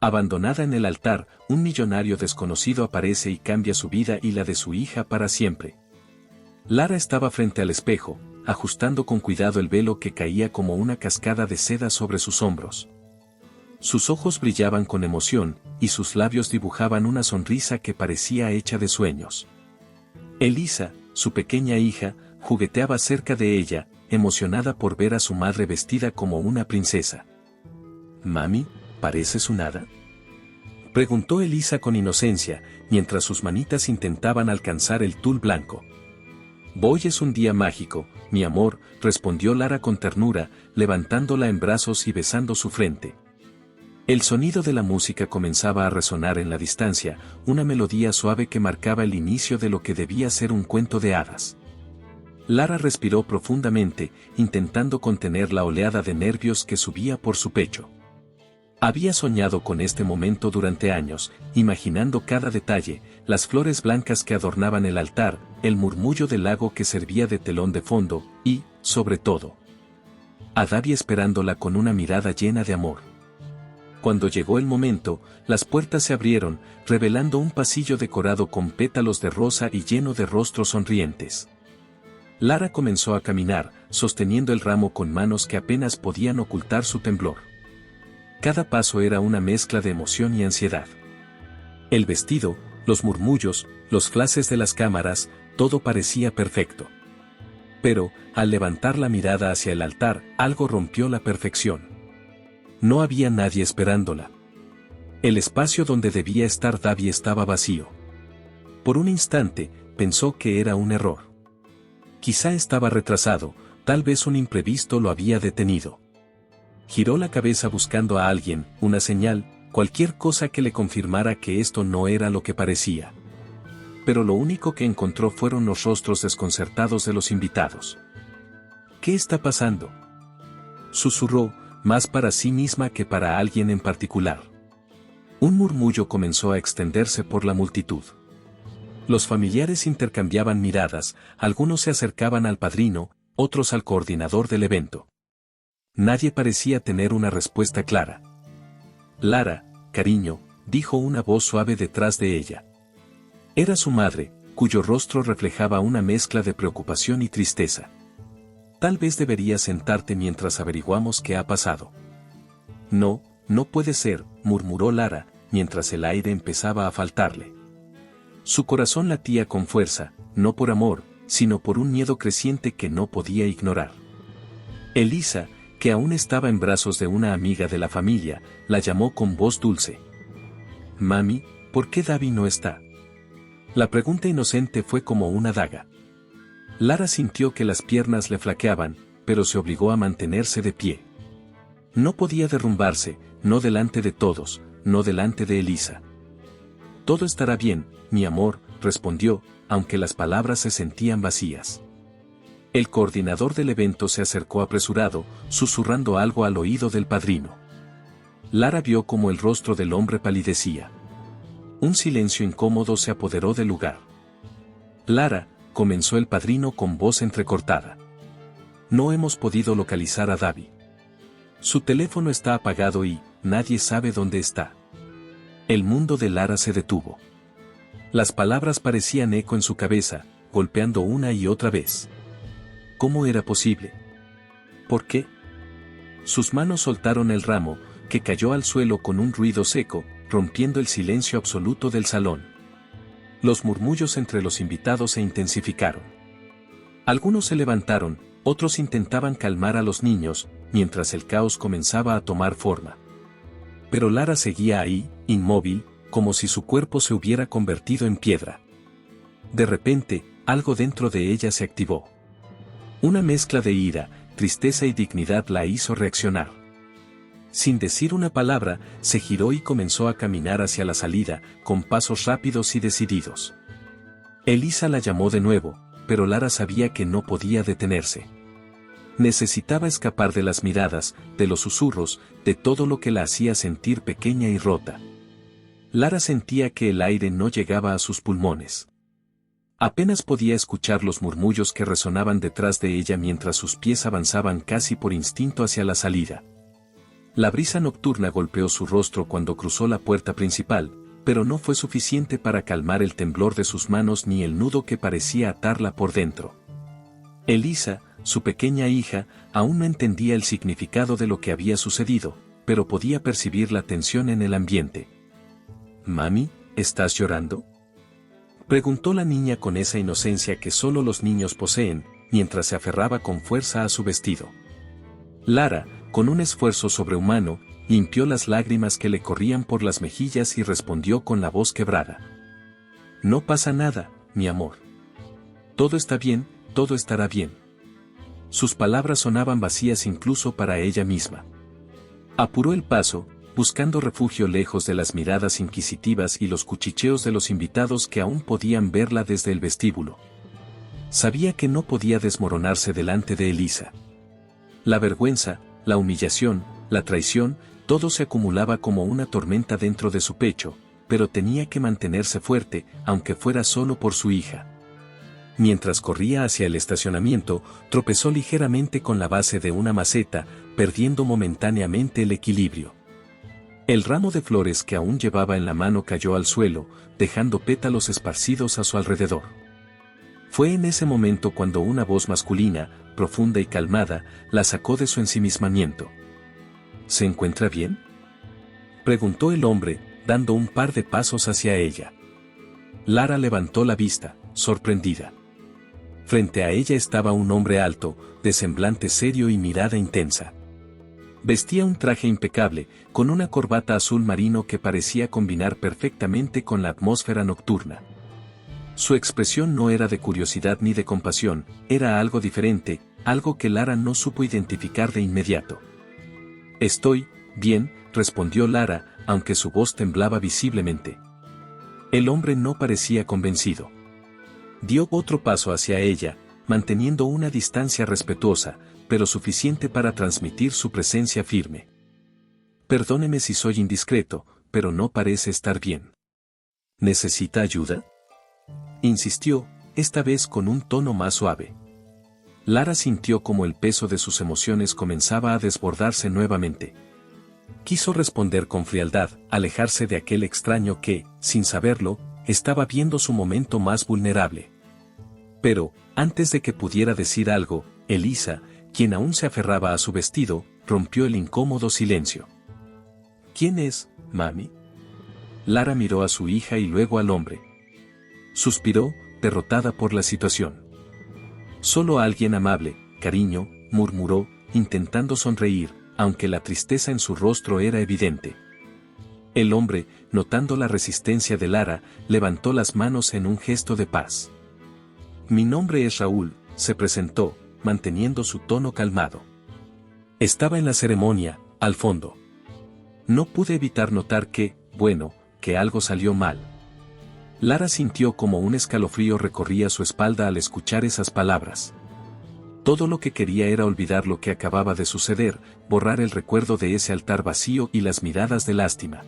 Abandonada en el altar, un millonario desconocido aparece y cambia su vida y la de su hija para siempre. Lara estaba frente al espejo, ajustando con cuidado el velo que caía como una cascada de seda sobre sus hombros. Sus ojos brillaban con emoción, y sus labios dibujaban una sonrisa que parecía hecha de sueños. Elisa, su pequeña hija, jugueteaba cerca de ella, emocionada por ver a su madre vestida como una princesa. «Mami, ¿pareces un hada?», preguntó Elisa con inocencia, mientras sus manitas intentaban alcanzar el tul blanco. «Hoy es un día mágico, mi amor», respondió Lara con ternura, levantándola en brazos y besando su frente. El sonido de la música comenzaba a resonar en la distancia, una melodía suave que marcaba el inicio de lo que debía ser un cuento de hadas. Lara respiró profundamente, intentando contener la oleada de nervios que subía por su pecho. Había soñado con este momento durante años, imaginando cada detalle, las flores blancas que adornaban el altar, el murmullo del lago que servía de telón de fondo, y, sobre todo, a Davi esperándola con una mirada llena de amor. Cuando llegó el momento, las puertas se abrieron, revelando un pasillo decorado con pétalos de rosa y lleno de rostros sonrientes. Lara comenzó a caminar, sosteniendo el ramo con manos que apenas podían ocultar su temblor. Cada paso era una mezcla de emoción y ansiedad. El vestido, los murmullos, los flashes de las cámaras, todo parecía perfecto. Pero, al levantar la mirada hacia el altar, algo rompió la perfección. No había nadie esperándola. El espacio donde debía estar Davi estaba vacío. Por un instante, pensó que era un error. Quizá estaba retrasado, tal vez un imprevisto lo había detenido. Giró la cabeza buscando a alguien, una señal, cualquier cosa que le confirmara que esto no era lo que parecía. Pero lo único que encontró fueron los rostros desconcertados de los invitados. «¿Qué está pasando?», susurró, más para sí misma que para alguien en particular. Un murmullo comenzó a extenderse por la multitud. Los familiares intercambiaban miradas, algunos se acercaban al padrino, otros al coordinador del evento. Nadie parecía tener una respuesta clara. «Lara, cariño», dijo una voz suave detrás de ella. Era su madre, cuyo rostro reflejaba una mezcla de preocupación y tristeza. «Tal vez deberías sentarte mientras averiguamos qué ha pasado». «No, no puede ser», murmuró Lara, mientras el aire empezaba a faltarle. Su corazón latía con fuerza, no por amor, sino por un miedo creciente que no podía ignorar. Elisa, que aún estaba en brazos de una amiga de la familia, la llamó con voz dulce. «Mami, ¿por qué Davi no está?». La pregunta inocente fue como una daga. Lara sintió que las piernas le flaqueaban, pero se obligó a mantenerse de pie. No podía derrumbarse, no delante de todos, no delante de Elisa. «Todo estará bien, mi amor», respondió, aunque las palabras se sentían vacías. El coordinador del evento se acercó apresurado, susurrando algo al oído del padrino. Lara vio cómo el rostro del hombre palidecía. Un silencio incómodo se apoderó del lugar. «Lara», comenzó el padrino con voz entrecortada. «No hemos podido localizar a Davi. Su teléfono está apagado y nadie sabe dónde está». El mundo de Lara se detuvo. Las palabras parecían eco en su cabeza, golpeando una y otra vez. ¿Cómo era posible? ¿Por qué? Sus manos soltaron el ramo, que cayó al suelo con un ruido seco, rompiendo el silencio absoluto del salón. Los murmullos entre los invitados se intensificaron. Algunos se levantaron, otros intentaban calmar a los niños, mientras el caos comenzaba a tomar forma. Pero Lara seguía ahí, inmóvil, como si su cuerpo se hubiera convertido en piedra. De repente, algo dentro de ella se activó. Una mezcla de ira, tristeza y dignidad la hizo reaccionar. Sin decir una palabra, se giró y comenzó a caminar hacia la salida, con pasos rápidos y decididos. Elisa la llamó de nuevo, pero Lara sabía que no podía detenerse. Necesitaba escapar de las miradas, de los susurros, de todo lo que la hacía sentir pequeña y rota. Lara sentía que el aire no llegaba a sus pulmones. Apenas podía escuchar los murmullos que resonaban detrás de ella mientras sus pies avanzaban casi por instinto hacia la salida. La brisa nocturna golpeó su rostro cuando cruzó la puerta principal, pero no fue suficiente para calmar el temblor de sus manos ni el nudo que parecía atarla por dentro. Elisa, su pequeña hija, aún no entendía el significado de lo que había sucedido, pero podía percibir la tensión en el ambiente. «Mami, ¿estás llorando?», preguntó la niña con esa inocencia que solo los niños poseen, mientras se aferraba con fuerza a su vestido. Lara, con un esfuerzo sobrehumano, limpió las lágrimas que le corrían por las mejillas y respondió con la voz quebrada. «No pasa nada, mi amor. Todo está bien, todo estará bien». Sus palabras sonaban vacías incluso para ella misma. Apuró el paso, buscando refugio lejos de las miradas inquisitivas y los cuchicheos de los invitados que aún podían verla desde el vestíbulo. Sabía que no podía desmoronarse delante de Elisa. La vergüenza, la humillación, la traición, todo se acumulaba como una tormenta dentro de su pecho, pero tenía que mantenerse fuerte, aunque fuera solo por su hija. Mientras corría hacia el estacionamiento, tropezó ligeramente con la base de una maceta, perdiendo momentáneamente el equilibrio. El ramo de flores que aún llevaba en la mano cayó al suelo, dejando pétalos esparcidos a su alrededor. Fue en ese momento cuando una voz masculina, profunda y calmada, la sacó de su ensimismamiento. «¿Se encuentra bien?», preguntó el hombre, dando un par de pasos hacia ella. Lara levantó la vista, sorprendida. Frente a ella estaba un hombre alto, de semblante serio y mirada intensa. Vestía un traje impecable, con una corbata azul marino que parecía combinar perfectamente con la atmósfera nocturna. Su expresión no era de curiosidad ni de compasión, era algo diferente, algo que Lara no supo identificar de inmediato. «Estoy bien», respondió Lara, aunque su voz temblaba visiblemente. El hombre no parecía convencido. Dio otro paso hacia ella, manteniendo una distancia respetuosa, pero suficiente para transmitir su presencia firme. «Perdóneme si soy indiscreto, pero no parece estar bien. ¿Necesita ayuda?», insistió, esta vez con un tono más suave. Lara sintió como el peso de sus emociones comenzaba a desbordarse nuevamente. Quiso responder con frialdad, alejarse de aquel extraño que, sin saberlo, estaba viendo su momento más vulnerable. Pero, antes de que pudiera decir algo, Elisa, quien aún se aferraba a su vestido, rompió el incómodo silencio. «¿Quién es, mami?». Lara miró a su hija y luego al hombre. Suspiró, derrotada por la situación. «Solo alguien amable, cariño», murmuró, intentando sonreír, aunque la tristeza en su rostro era evidente. El hombre, notando la resistencia de Lara, levantó las manos en un gesto de paz. «Mi nombre es Raúl», se presentó, manteniendo su tono calmado. Estaba en la ceremonia, al fondo. No pude evitar notar que algo salió mal. Lara sintió como un escalofrío recorría su espalda al escuchar esas palabras. Todo lo que quería era olvidar lo que acababa de suceder, borrar el recuerdo de ese altar vacío y las miradas de lástima.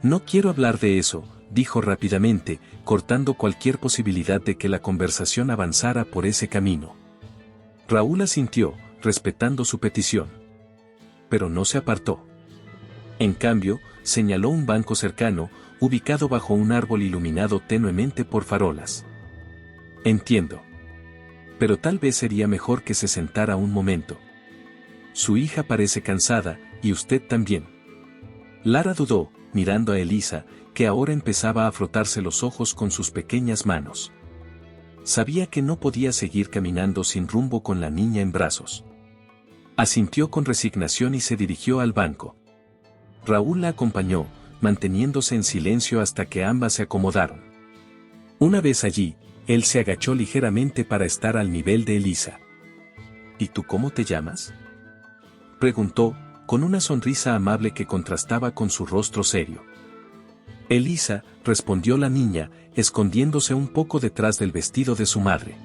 «No quiero hablar de eso», dijo rápidamente, cortando cualquier posibilidad de que la conversación avanzara por ese camino. Raúl asintió, respetando su petición. Pero no se apartó. En cambio, señaló un banco cercano, ubicado bajo un árbol iluminado tenuemente por farolas. «Entiendo. Pero tal vez sería mejor que se sentara un momento. Su hija parece cansada, y usted también». Lara dudó, mirando a Elisa, que ahora empezaba a frotarse los ojos con sus pequeñas manos. Sabía que no podía seguir caminando sin rumbo con la niña en brazos. Asintió con resignación y se dirigió al banco. Raúl la acompañó, manteniéndose en silencio hasta que ambas se acomodaron. Una vez allí, él se agachó ligeramente para estar al nivel de Elisa. «¿Y tú cómo te llamas?», preguntó, con una sonrisa amable que contrastaba con su rostro serio. «Elisa», respondió la niña, escondiéndose un poco detrás del vestido de su madre.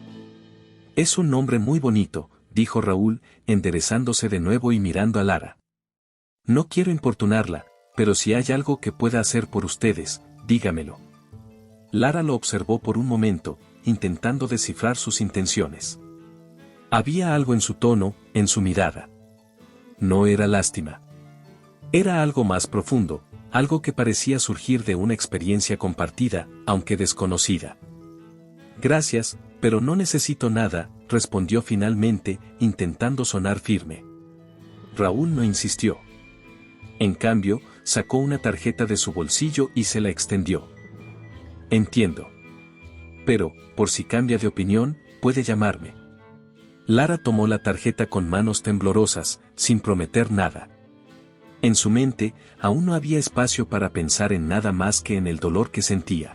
«Es un nombre muy bonito», dijo Raúl, enderezándose de nuevo y mirando a Lara. «No quiero importunarla, pero si hay algo que pueda hacer por ustedes, dígamelo». Lara lo observó por un momento, intentando descifrar sus intenciones. Había algo en su tono, en su mirada. No era lástima. Era algo más profundo, algo que parecía surgir de una experiencia compartida, aunque desconocida. Gracias, pero no necesito nada, respondió finalmente, intentando sonar firme. Raúl no insistió. En cambio, sacó una tarjeta de su bolsillo y se la extendió. Entiendo. Pero, por si cambia de opinión, puede llamarme. Lara tomó la tarjeta con manos temblorosas, sin prometer nada. En su mente, aún no había espacio para pensar en nada más que en el dolor que sentía.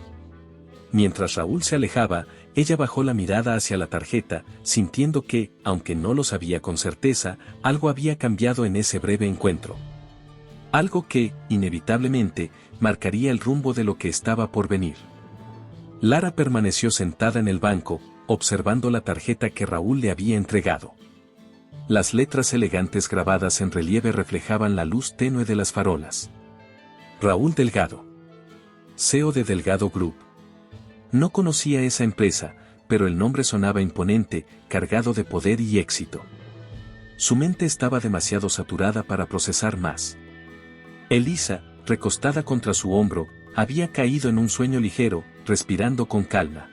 Mientras Raúl se alejaba, ella bajó la mirada hacia la tarjeta, sintiendo que, aunque no lo sabía con certeza, algo había cambiado en ese breve encuentro. Algo que, inevitablemente, marcaría el rumbo de lo que estaba por venir. Lara permaneció sentada en el banco, observando la tarjeta que Raúl le había entregado. Las letras elegantes grabadas en relieve reflejaban la luz tenue de las farolas. Raúl Delgado. CEO de Delgado Group. No conocía esa empresa, pero el nombre sonaba imponente, cargado de poder y éxito. Su mente estaba demasiado saturada para procesar más. Elisa, recostada contra su hombro, había caído en un sueño ligero, respirando con calma.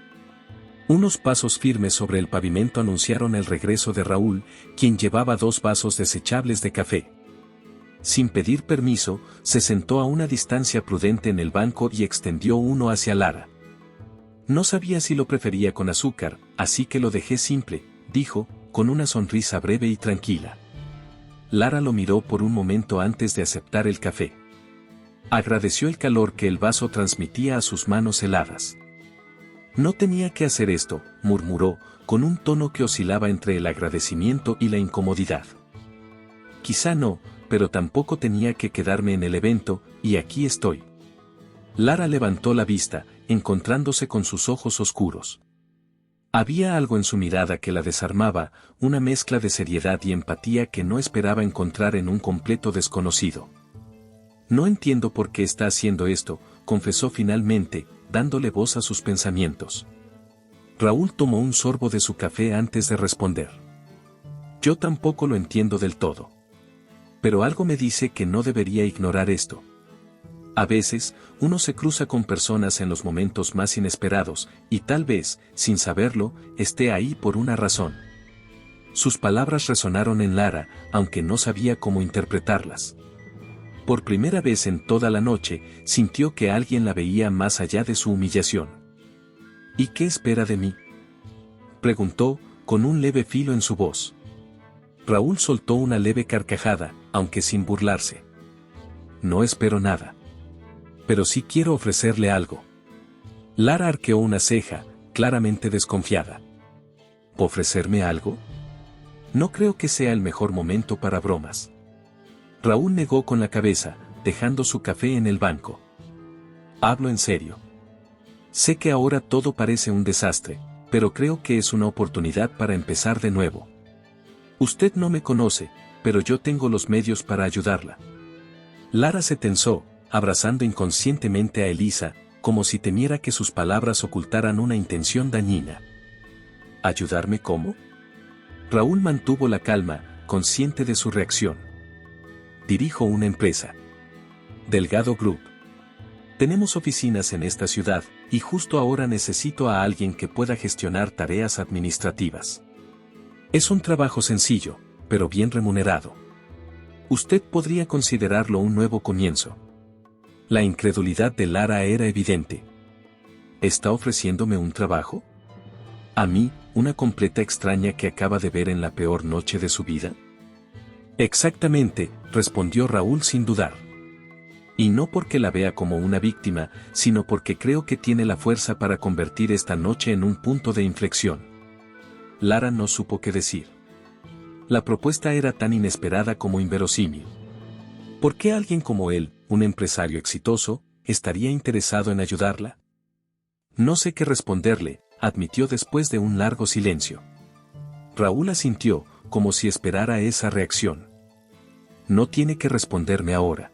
Unos pasos firmes sobre el pavimento anunciaron el regreso de Raúl, quien llevaba 2 vasos desechables de café. Sin pedir permiso, se sentó a una distancia prudente en el banco y extendió uno hacia Lara. No sabía si lo prefería con azúcar, así que lo dejé simple, dijo, con una sonrisa breve y tranquila. Lara lo miró por un momento antes de aceptar el café. Agradeció el calor que el vaso transmitía a sus manos heladas. No tenía que hacer esto, murmuró, con un tono que oscilaba entre el agradecimiento y la incomodidad. Quizá no, pero tampoco tenía que quedarme en el evento, y aquí estoy. Lara levantó la vista, encontrándose con sus ojos oscuros. Había algo en su mirada que la desarmaba, una mezcla de seriedad y empatía que no esperaba encontrar en un completo desconocido. No entiendo por qué está haciendo esto, confesó finalmente, dándole voz a sus pensamientos. Raúl tomó un sorbo de su café antes de responder. Yo tampoco lo entiendo del todo. Pero algo me dice que no debería ignorar esto. A veces, uno se cruza con personas en los momentos más inesperados, y tal vez, sin saberlo, esté ahí por una razón. Sus palabras resonaron en Lara, aunque no sabía cómo interpretarlas. Por primera vez en toda la noche, sintió que alguien la veía más allá de su humillación. ¿Y qué espera de mí?, preguntó, con un leve filo en su voz. Raúl soltó una leve carcajada, aunque sin burlarse. No espero nada. Pero sí quiero ofrecerle algo. Lara arqueó una ceja, claramente desconfiada. ¿Ofrecerme algo? No creo que sea el mejor momento para bromas. Raúl negó con la cabeza, dejando su café en el banco. Hablo en serio. Sé que ahora todo parece un desastre, pero creo que es una oportunidad para empezar de nuevo. Usted no me conoce, pero yo tengo los medios para ayudarla. Lara se tensó, abrazando inconscientemente a Elisa, como si temiera que sus palabras ocultaran una intención dañina. ¿Ayudarme cómo? Raúl mantuvo la calma, consciente de su reacción. Dirijo una empresa. Delgado Group. Tenemos oficinas en esta ciudad, y justo ahora necesito a alguien que pueda gestionar tareas administrativas. Es un trabajo sencillo, pero bien remunerado. Usted podría considerarlo un nuevo comienzo. La incredulidad de Lara era evidente. ¿Está ofreciéndome un trabajo? ¿A mí, una completa extraña que acaba de ver en la peor noche de su vida? Exactamente, respondió Raúl sin dudar. Y no porque la vea como una víctima, sino porque creo que tiene la fuerza para convertir esta noche en un punto de inflexión. Lara no supo qué decir. La propuesta era tan inesperada como inverosímil. ¿Por qué alguien como él, un empresario exitoso, estaría interesado en ayudarla? No sé qué responderle, admitió después de un largo silencio. Raúl asintió, como si esperara esa reacción. No tiene que responderme ahora.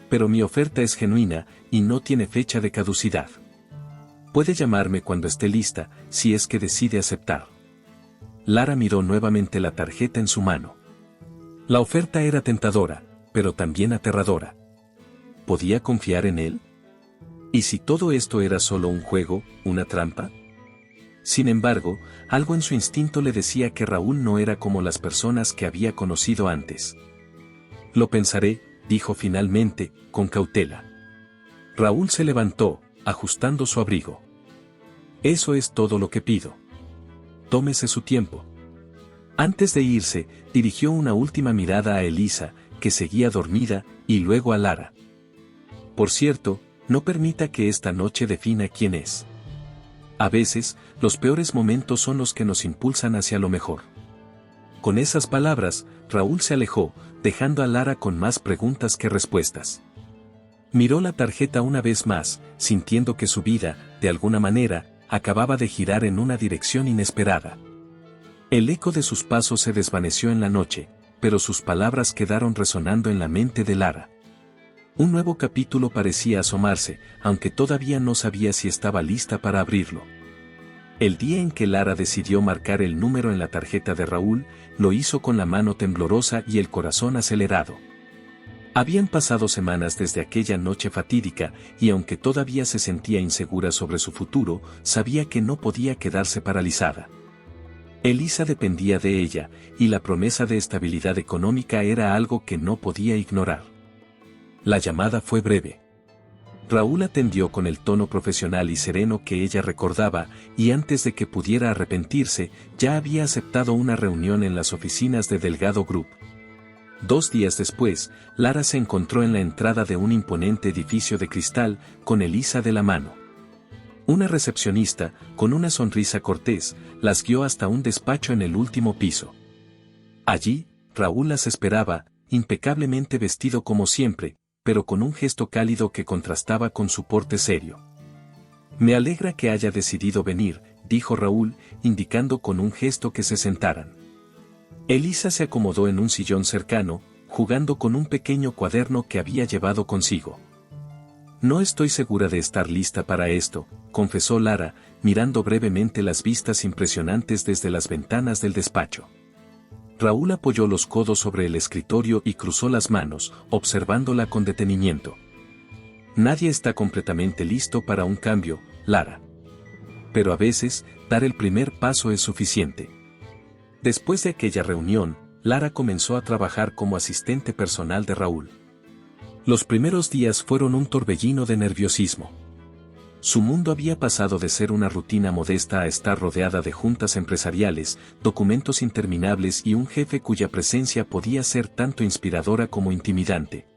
Pero mi oferta es genuina, y no tiene fecha de caducidad. Puede llamarme cuando esté lista, si es que decide aceptar. Lara miró nuevamente la tarjeta en su mano. La oferta era tentadora, pero también aterradora. ¿Podía confiar en él? ¿Y si todo esto era solo un juego, una trampa? Sin embargo, algo en su instinto le decía que Raúl no era como las personas que había conocido antes. Lo pensaré, dijo finalmente, con cautela. Raúl se levantó, ajustando su abrigo. Eso es todo lo que pido. Tómese su tiempo. Antes de irse, dirigió una última mirada a Elisa, que seguía dormida, y luego a Lara. Por cierto, no permita que esta noche defina quién es. A veces, los peores momentos son los que nos impulsan hacia lo mejor. Con esas palabras, Raúl se alejó, dejando a Lara con más preguntas que respuestas. Miró la tarjeta una vez más, sintiendo que su vida, de alguna manera, acababa de girar en una dirección inesperada. El eco de sus pasos se desvaneció en la noche, pero sus palabras quedaron resonando en la mente de Lara. Un nuevo capítulo parecía asomarse, aunque todavía no sabía si estaba lista para abrirlo. El día en que Lara decidió marcar el número en la tarjeta de Raúl, lo hizo con la mano temblorosa y el corazón acelerado. Habían pasado semanas desde aquella noche fatídica, y aunque todavía se sentía insegura sobre su futuro, sabía que no podía quedarse paralizada. Elisa dependía de ella, y la promesa de estabilidad económica era algo que no podía ignorar. La llamada fue breve. Raúl atendió con el tono profesional y sereno que ella recordaba, y antes de que pudiera arrepentirse, ya había aceptado una reunión en las oficinas de Delgado Group. 2 días después, Lara se encontró en la entrada de un imponente edificio de cristal, con Elisa de la mano. Una recepcionista, con una sonrisa cortés, las guió hasta un despacho en el último piso. Allí, Raúl las esperaba, impecablemente vestido como siempre, pero con un gesto cálido que contrastaba con su porte serio. Me alegra que haya decidido venir, dijo Raúl, indicando con un gesto que se sentaran. Elisa se acomodó en un sillón cercano, jugando con un pequeño cuaderno que había llevado consigo. No estoy segura de estar lista para esto, confesó Lara, mirando brevemente las vistas impresionantes desde las ventanas del despacho. Raúl apoyó los codos sobre el escritorio y cruzó las manos, observándola con detenimiento. Nadie está completamente listo para un cambio, Lara. Pero a veces, dar el primer paso es suficiente. Después de aquella reunión, Lara comenzó a trabajar como asistente personal de Raúl. Los primeros días fueron un torbellino de nerviosismo. Su mundo había pasado de ser una rutina modesta a estar rodeada de juntas empresariales, documentos interminables y un jefe cuya presencia podía ser tanto inspiradora como intimidante.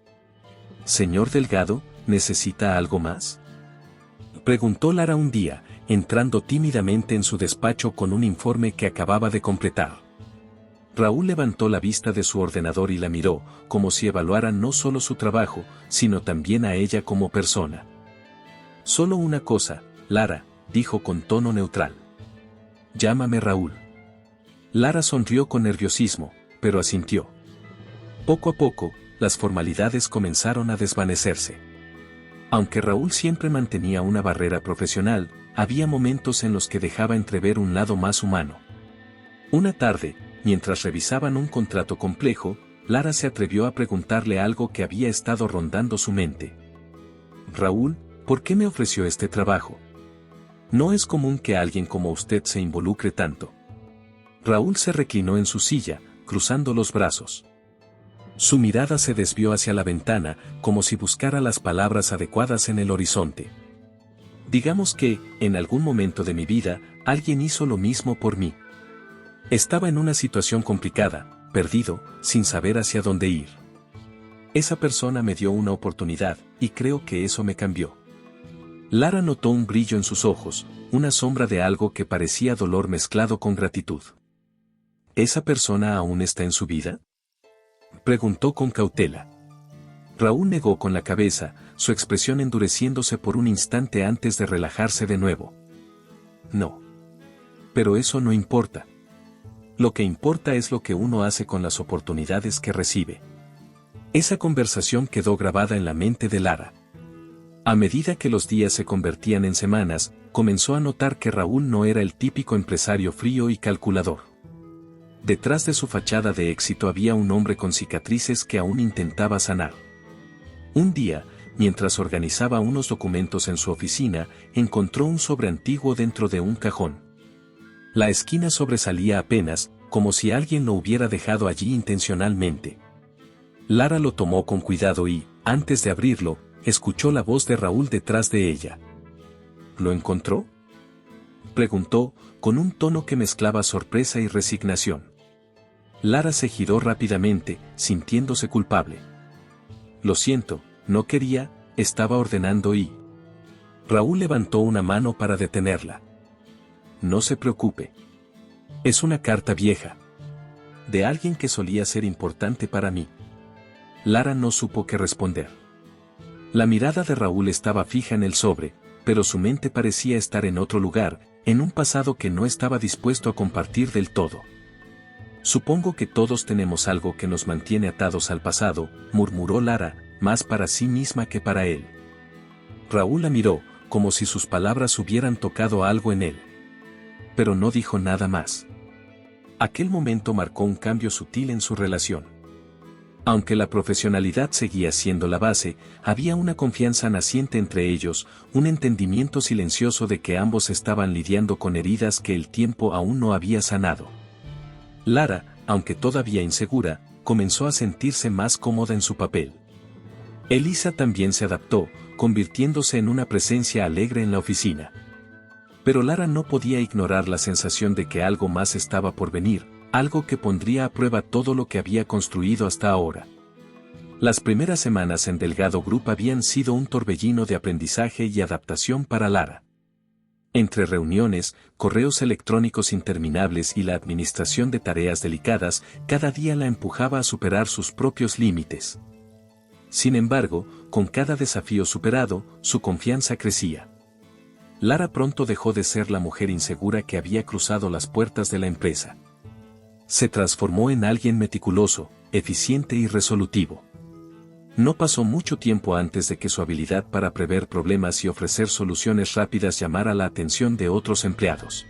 «Señor Delgado, ¿necesita algo más?», preguntó Lara un día, entrando tímidamente en su despacho con un informe que acababa de completar. Raúl levantó la vista de su ordenador y la miró, como si evaluara no solo su trabajo, sino también a ella como persona. «Solo una cosa, Lara», dijo con tono neutral. «Llámame Raúl». Lara sonrió con nerviosismo, pero asintió. Poco a poco, las formalidades comenzaron a desvanecerse. Aunque Raúl siempre mantenía una barrera profesional, había momentos en los que dejaba entrever un lado más humano. Una tarde, mientras revisaban un contrato complejo, Lara se atrevió a preguntarle algo que había estado rondando su mente. «Raúl, ¿por qué me ofreció este trabajo? No es común que alguien como usted se involucre tanto». Raúl se reclinó en su silla, cruzando los brazos. Su mirada se desvió hacia la ventana, como si buscara las palabras adecuadas en el horizonte. «Digamos que, en algún momento de mi vida, alguien hizo lo mismo por mí. Estaba en una situación complicada, perdido, sin saber hacia dónde ir. Esa persona me dio una oportunidad, y creo que eso me cambió». Lara notó un brillo en sus ojos, una sombra de algo que parecía dolor mezclado con gratitud. ¿Esa persona aún está en su vida?, preguntó con cautela. Raúl negó con la cabeza, su expresión endureciéndose por un instante antes de relajarse de nuevo. «No. Pero eso no importa. Lo que importa es lo que uno hace con las oportunidades que recibe». Esa conversación quedó grabada en la mente de Lara. A medida que los días se convertían en semanas, comenzó a notar que Raúl no era el típico empresario frío y calculador. detrás de su fachada de éxito había un hombre con cicatrices que aún intentaba sanar. Un día, mientras organizaba unos documentos en su oficina, encontró un sobre antiguo dentro de un cajón. La esquina sobresalía apenas, como si alguien lo hubiera dejado allí intencionalmente. Lara lo tomó con cuidado y, antes de abrirlo, escuchó la voz de Raúl detrás de ella. ¿Lo encontró?, preguntó, con un tono que mezclaba sorpresa y resignación. Lara se giró rápidamente, sintiéndose culpable. Lo siento, no quería, estaba ordenando y... Raúl levantó una mano para detenerla. No se preocupe. Es una carta vieja. De alguien que solía ser importante para mí. Lara no supo qué responder. La mirada de Raúl estaba fija en el sobre, pero su mente parecía estar en otro lugar, en un pasado que no estaba dispuesto a compartir del todo. Supongo que todos tenemos algo que nos mantiene atados al pasado, murmuró Lara, más para sí misma que para él. Raúl la miró, como si sus palabras hubieran tocado algo en él. Pero no dijo nada más. Aquel momento marcó un cambio sutil en su relación. Aunque la profesionalidad seguía siendo la base, había una confianza naciente entre ellos, un entendimiento silencioso de que ambos estaban lidiando con heridas que el tiempo aún no había sanado. Lara, aunque todavía insegura, comenzó a sentirse más cómoda en su papel. Elisa también se adaptó, convirtiéndose en una presencia alegre en la oficina. Pero Lara no podía ignorar la sensación de que algo más estaba por venir, algo que pondría a prueba todo lo que había construido hasta ahora. Las primeras semanas en Delgado Group habían sido un torbellino de aprendizaje y adaptación para Lara. Entre reuniones, correos electrónicos interminables y la administración de tareas delicadas, cada día la empujaba a superar sus propios límites. Sin embargo, con cada desafío superado, su confianza crecía. Lara pronto dejó de ser la mujer insegura que había cruzado las puertas de la empresa. Se transformó en alguien meticuloso, eficiente y resolutivo. No pasó mucho tiempo antes de que su habilidad para prever problemas y ofrecer soluciones rápidas llamara la atención de otros empleados.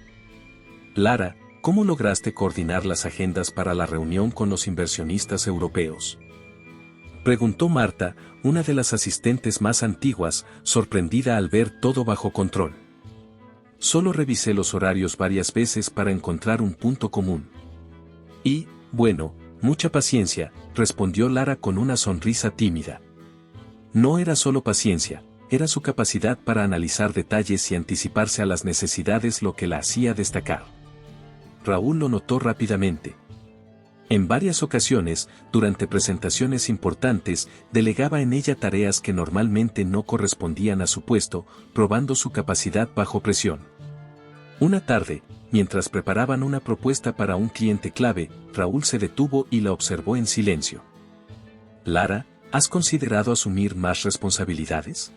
Lara, ¿cómo lograste coordinar las agendas para la reunión con los inversionistas europeos?, preguntó Marta, una de las asistentes más antiguas, sorprendida al ver todo bajo control. Solo revisé los horarios varias veces para encontrar un punto común. Y, bueno, mucha paciencia, respondió Lara con una sonrisa tímida. No era solo paciencia, era su capacidad para analizar detalles y anticiparse a las necesidades lo que la hacía destacar. Raúl lo notó rápidamente. En varias ocasiones, durante presentaciones importantes, delegaba en ella tareas que normalmente no correspondían a su puesto, probando su capacidad bajo presión. Una tarde, mientras preparaban una propuesta para un cliente clave, Raúl se detuvo y la observó en silencio. «Lara, ¿has considerado asumir más responsabilidades?»,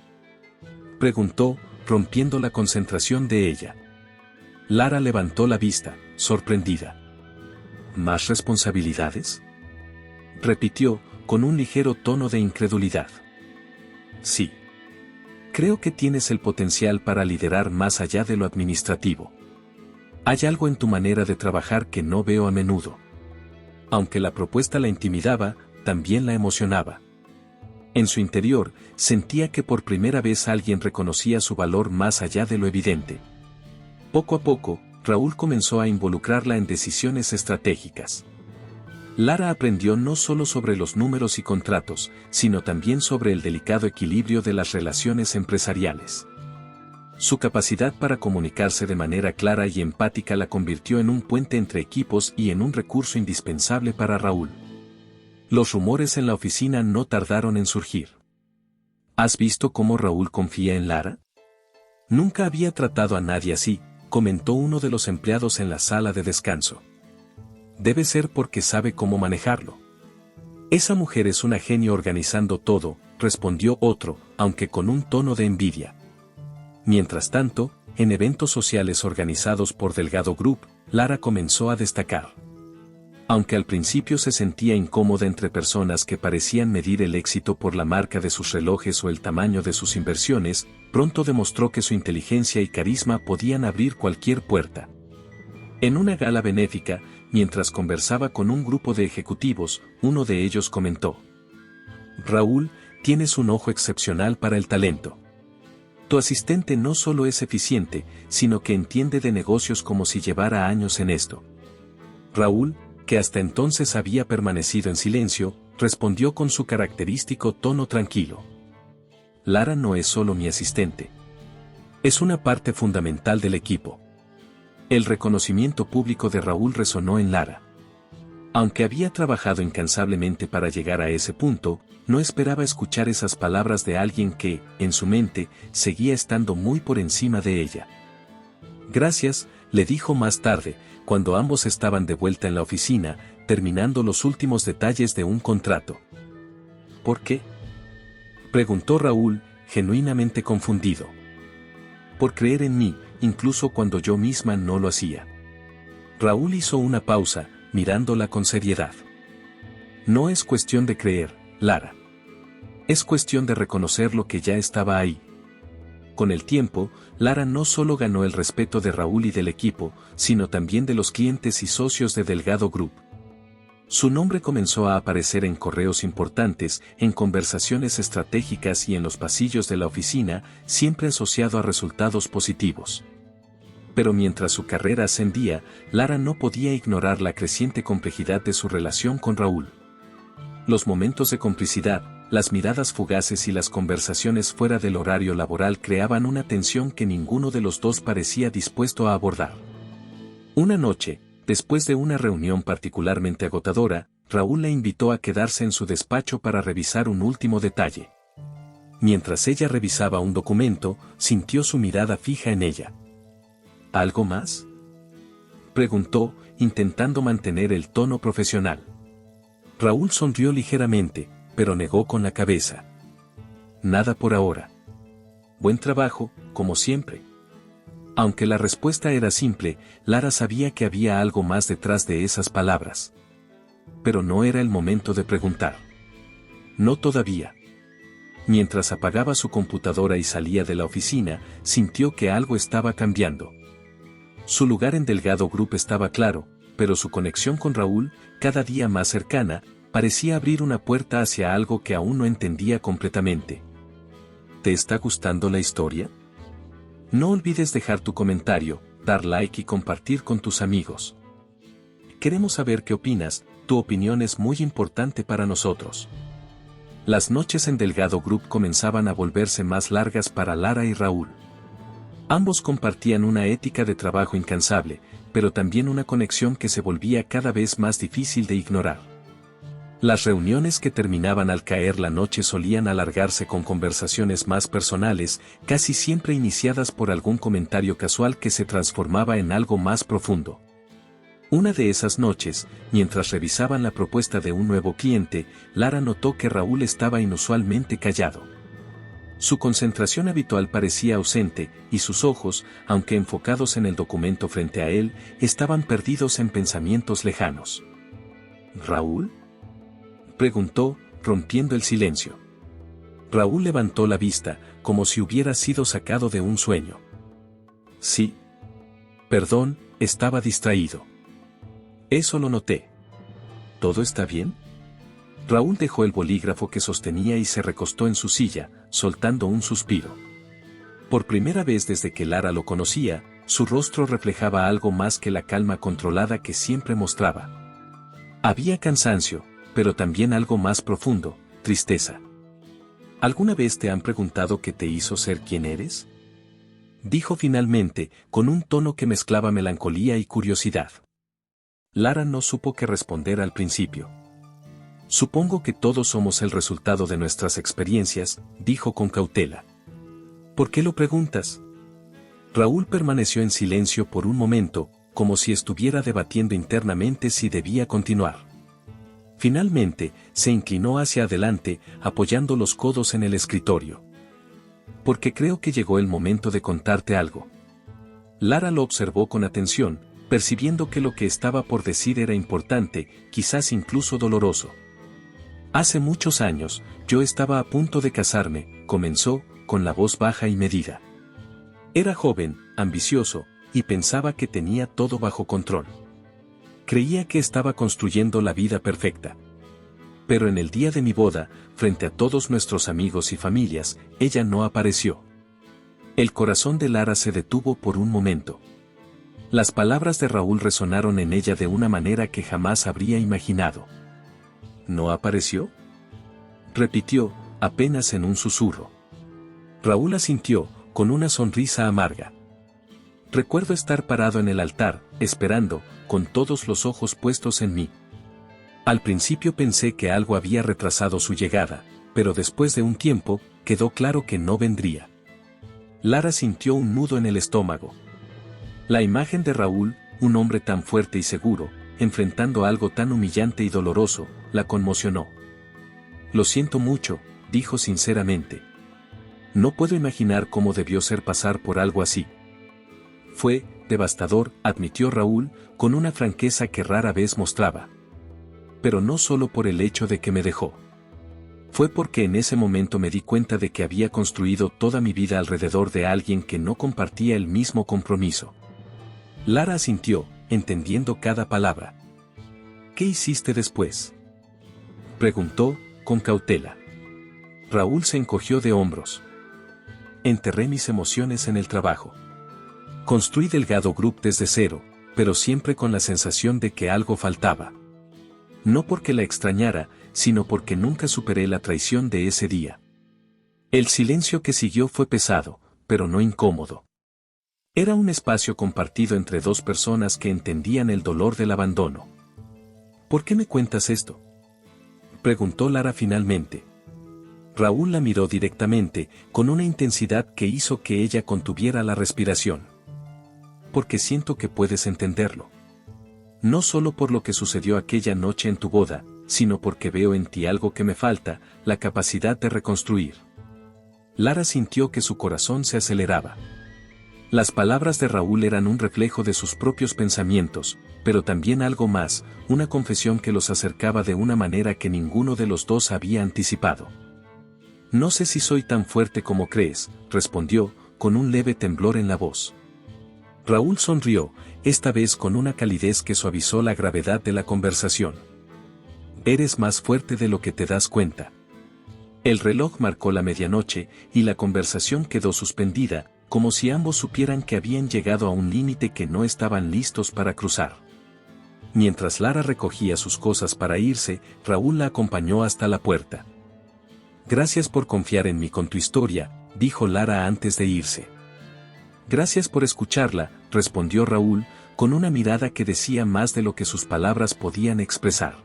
preguntó, rompiendo la concentración de ella. Lara levantó la vista, sorprendida. ¿Más responsabilidades?, repitió, con un ligero tono de incredulidad. Sí. Creo que tienes el potencial para liderar más allá de lo administrativo. Hay algo en tu manera de trabajar que no veo a menudo. Aunque la propuesta la intimidaba, también la emocionaba. En su interior, sentía que por primera vez alguien reconocía su valor más allá de lo evidente. Poco a poco, Raúl comenzó a involucrarla en decisiones estratégicas. Lara aprendió no solo sobre los números y contratos, sino también sobre el delicado equilibrio de las relaciones empresariales. Su capacidad para comunicarse de manera clara y empática la convirtió en un puente entre equipos y en un recurso indispensable para Raúl. Los rumores en la oficina no tardaron en surgir. ¿Has visto cómo Raúl confía en Lara? Nunca había tratado a nadie así, comentó uno de los empleados en la sala de descanso. Debe ser porque sabe cómo manejarlo. Esa mujer es una genio organizando todo, respondió otro, aunque con un tono de envidia. Mientras tanto, en eventos sociales organizados por Delgado Group, Lara comenzó a destacar. Aunque al principio se sentía incómoda entre personas que parecían medir el éxito por la marca de sus relojes o el tamaño de sus inversiones, pronto demostró que su inteligencia y carisma podían abrir cualquier puerta. En una gala benéfica, mientras conversaba con un grupo de ejecutivos, uno de ellos comentó: Raúl, tienes un ojo excepcional para el talento. Tu asistente no solo es eficiente, sino que entiende de negocios como si llevara años en esto. Raúl, que hasta entonces había permanecido en silencio, respondió con su característico tono tranquilo: Lara no es solo mi asistente. Es una parte fundamental del equipo. El reconocimiento público de Raúl resonó en Lara. Aunque había trabajado incansablemente para llegar a ese punto, no esperaba escuchar esas palabras de alguien que, en su mente, seguía estando muy por encima de ella. Gracias, le dijo más tarde, cuando ambos estaban de vuelta en la oficina, terminando los últimos detalles de un contrato. ¿Por qué?, preguntó Raúl, genuinamente confundido. Por creer en mí, incluso cuando yo misma no lo hacía. Raúl hizo una pausa, mirándola con seriedad. No es cuestión de creer, Lara. Es cuestión de reconocer lo que ya estaba ahí. Con el tiempo, Lara no solo ganó el respeto de Raúl y del equipo, sino también de los clientes y socios de Delgado Group. Su nombre comenzó a aparecer en correos importantes, en conversaciones estratégicas y en los pasillos de la oficina, siempre asociado a resultados positivos. Pero mientras su carrera ascendía, Lara no podía ignorar la creciente complejidad de su relación con Raúl. Los momentos de complicidad, las miradas fugaces y las conversaciones fuera del horario laboral creaban una tensión que ninguno de los dos parecía dispuesto a abordar. Una noche, después de una reunión particularmente agotadora, Raúl la invitó a quedarse en su despacho para revisar un último detalle. Mientras ella revisaba un documento, sintió su mirada fija en ella. ¿Algo más?, preguntó, intentando mantener el tono profesional. Raúl sonrió ligeramente, pero negó con la cabeza. Nada por ahora. Buen trabajo, como siempre. Aunque la respuesta era simple, Lara sabía que había algo más detrás de esas palabras. Pero no era el momento de preguntar. No todavía. Mientras apagaba su computadora y salía de la oficina, sintió que algo estaba cambiando. Su lugar en Delgado Group estaba claro, pero su conexión con Raúl, cada día más cercana, parecía abrir una puerta hacia algo que aún no entendía completamente. ¿Te está gustando la historia? No olvides dejar tu comentario, dar like y compartir con tus amigos. Queremos saber qué opinas, tu opinión es muy importante para nosotros. Las noches en Delgado Group comenzaban a volverse más largas para Lara y Raúl. Ambos compartían una ética de trabajo incansable, pero también una conexión que se volvía cada vez más difícil de ignorar. Las reuniones que terminaban al caer la noche solían alargarse con conversaciones más personales, casi siempre iniciadas por algún comentario casual que se transformaba en algo más profundo. Una de esas noches, mientras revisaban la propuesta de un nuevo cliente, Lara notó que Raúl estaba inusualmente callado. Su concentración habitual parecía ausente, y sus ojos, aunque enfocados en el documento frente a él, estaban perdidos en pensamientos lejanos. ¿Raúl?, preguntó, rompiendo el silencio. Raúl levantó la vista, como si hubiera sido sacado de un sueño. Sí. Perdón, estaba distraído. Eso lo noté. ¿Todo está bien? Raúl dejó el bolígrafo que sostenía y se recostó en su silla, soltando un suspiro. Por primera vez desde que Lara lo conocía, su rostro reflejaba algo más que la calma controlada que siempre mostraba. Había cansancio, pero también algo más profundo, tristeza. ¿Alguna vez te han preguntado qué te hizo ser quien eres?, dijo finalmente, con un tono que mezclaba melancolía y curiosidad. Lara no supo qué responder al principio. Supongo que todos somos el resultado de nuestras experiencias, dijo con cautela. ¿Por qué lo preguntas? Raúl permaneció en silencio por un momento, como si estuviera debatiendo internamente si debía continuar. Finalmente, se inclinó hacia adelante, apoyando los codos en el escritorio. Porque creo que llegó el momento de contarte algo. Lara lo observó con atención, percibiendo que lo que estaba por decir era importante, quizás incluso doloroso. Hace muchos años, yo estaba a punto de casarme, comenzó, con la voz baja y medida. Era joven, ambicioso, y pensaba que tenía todo bajo control. Creía que estaba construyendo la vida perfecta. Pero en el día de mi boda, frente a todos nuestros amigos y familias, ella no apareció. El corazón de Lara se detuvo por un momento. Las palabras de Raúl resonaron en ella de una manera que jamás habría imaginado. ¿No apareció?, repitió, apenas en un susurro. Raúl asintió, con una sonrisa amarga. Recuerdo estar parado en el altar, esperando, con todos los ojos puestos en mí. Al principio pensé que algo había retrasado su llegada, pero después de un tiempo, quedó claro que no vendría. Lara sintió un nudo en el estómago. La imagen de Raúl, un hombre tan fuerte y seguro, enfrentando algo tan humillante y doloroso, la conmocionó. Lo siento mucho, dijo sinceramente. No puedo imaginar cómo debió ser pasar por algo así. Fue devastador, admitió Raúl, con una franqueza que rara vez mostraba. Pero no solo por el hecho de que me dejó. Fue porque en ese momento me di cuenta de que había construido toda mi vida alrededor de alguien que no compartía el mismo compromiso. Lara asintió, entendiendo cada palabra. ¿Qué hiciste después?, preguntó, con cautela. Raúl se encogió de hombros. Enterré mis emociones en el trabajo. Construí Delgado Group desde cero, pero siempre con la sensación de que algo faltaba. No porque la extrañara, sino porque nunca superé la traición de ese día. El silencio que siguió fue pesado, pero no incómodo. Era un espacio compartido entre dos personas que entendían el dolor del abandono. ¿Por qué me cuentas esto?, preguntó Lara finalmente. Raúl la miró directamente, con una intensidad que hizo que ella contuviera la respiración. Porque siento que puedes entenderlo. No solo por lo que sucedió aquella noche en tu boda, sino porque veo en ti algo que me falta, la capacidad de reconstruir. Lara sintió que su corazón se aceleraba. Las palabras de Raúl eran un reflejo de sus propios pensamientos, pero también algo más, una confesión que los acercaba de una manera que ninguno de los dos había anticipado. No sé si soy tan fuerte como crees, respondió, con un leve temblor en la voz. Raúl sonrió, esta vez con una calidez que suavizó la gravedad de la conversación. Eres más fuerte de lo que te das cuenta. El reloj marcó la medianoche, y la conversación quedó suspendida, como si ambos supieran que habían llegado a un límite que no estaban listos para cruzar. Mientras Lara recogía sus cosas para irse, Raúl la acompañó hasta la puerta. Gracias por confiar en mí con tu historia, dijo Lara antes de irse. Gracias por escucharla, respondió Raúl, con una mirada que decía más de lo que sus palabras podían expresar.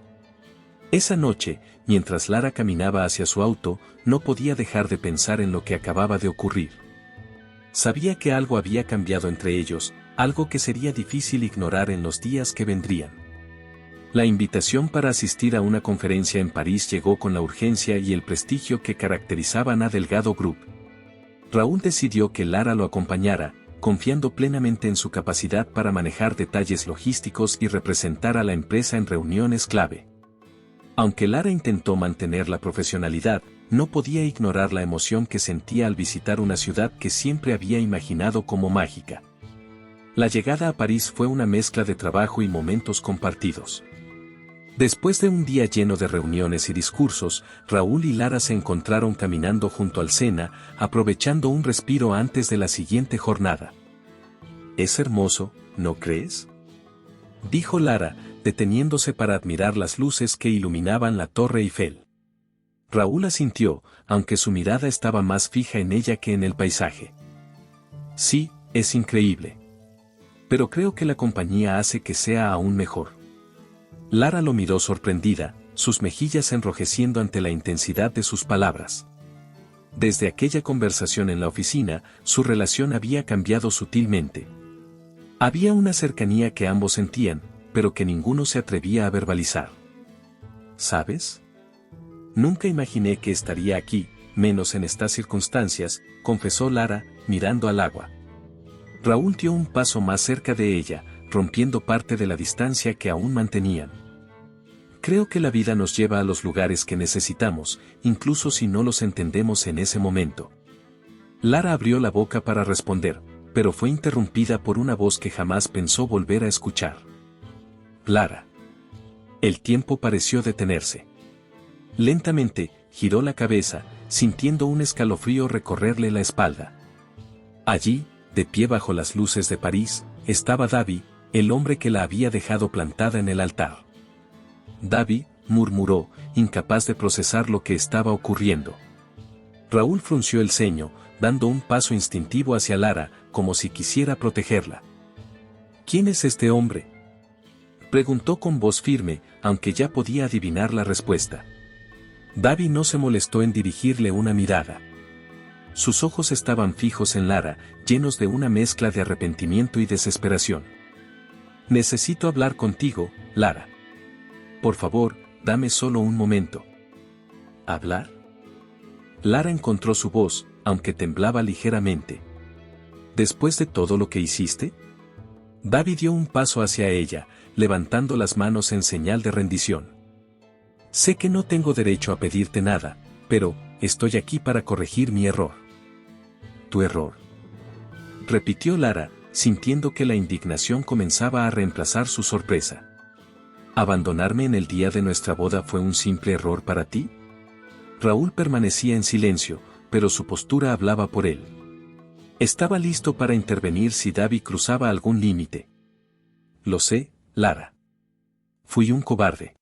Esa noche, mientras Lara caminaba hacia su auto, no podía dejar de pensar en lo que acababa de ocurrir. Sabía que algo había cambiado entre ellos, algo que sería difícil ignorar en los días que vendrían. La invitación para asistir a una conferencia en París llegó con la urgencia y el prestigio que caracterizaban a Delgado Group. Raúl decidió que Lara lo acompañara, confiando plenamente en su capacidad para manejar detalles logísticos y representar a la empresa en reuniones clave. Aunque Lara intentó mantener la profesionalidad, no podía ignorar la emoción que sentía al visitar una ciudad que siempre había imaginado como mágica. La llegada a París fue una mezcla de trabajo y momentos compartidos. Después de un día lleno de reuniones y discursos, Raúl y Lara se encontraron caminando junto al Sena, aprovechando un respiro antes de la siguiente jornada. «Es hermoso, ¿no crees?», dijo Lara, deteniéndose para admirar las luces que iluminaban la Torre Eiffel. Raúl asintió, aunque su mirada estaba más fija en ella que en el paisaje. «Sí, es increíble. Pero creo que la compañía hace que sea aún mejor». Lara lo miró sorprendida, sus mejillas enrojeciendo ante la intensidad de sus palabras. Desde aquella conversación en la oficina, su relación había cambiado sutilmente. Había una cercanía que ambos sentían, pero que ninguno se atrevía a verbalizar. ¿Sabes? Nunca imaginé que estaría aquí, menos en estas circunstancias, confesó Lara, mirando al agua. Raúl dio un paso más cerca de ella, rompiendo parte de la distancia que aún mantenían. Creo que la vida nos lleva a los lugares que necesitamos, incluso si no los entendemos en ese momento. Lara abrió la boca para responder, pero fue interrumpida por una voz que jamás pensó volver a escuchar. Lara. El tiempo pareció detenerse. Lentamente, giró la cabeza, sintiendo un escalofrío recorrerle la espalda. Allí, de pie bajo las luces de París, estaba David, el hombre que la había dejado plantada en el altar. David, murmuró, incapaz de procesar lo que estaba ocurriendo. Raúl frunció el ceño, dando un paso instintivo hacia Lara, como si quisiera protegerla. ¿Quién es este hombre?, preguntó con voz firme, aunque ya podía adivinar la respuesta. David no se molestó en dirigirle una mirada. Sus ojos estaban fijos en Lara, llenos de una mezcla de arrepentimiento y desesperación. Necesito hablar contigo, Lara. Por favor, dame solo un momento. ¿Hablar? Lara encontró su voz, aunque temblaba ligeramente. ¿Después de todo lo que hiciste? David dio un paso hacia ella, levantando las manos en señal de rendición. Sé que no tengo derecho a pedirte nada, pero estoy aquí para corregir mi error. ¿Tu error?, repitió Lara, sintiendo que la indignación comenzaba a reemplazar su sorpresa. ¿Abandonarme en el día de nuestra boda fue un simple error para ti? Raúl permanecía en silencio, pero su postura hablaba por él. Estaba listo para intervenir si David cruzaba algún límite. Lo sé, Lara. Fui un cobarde.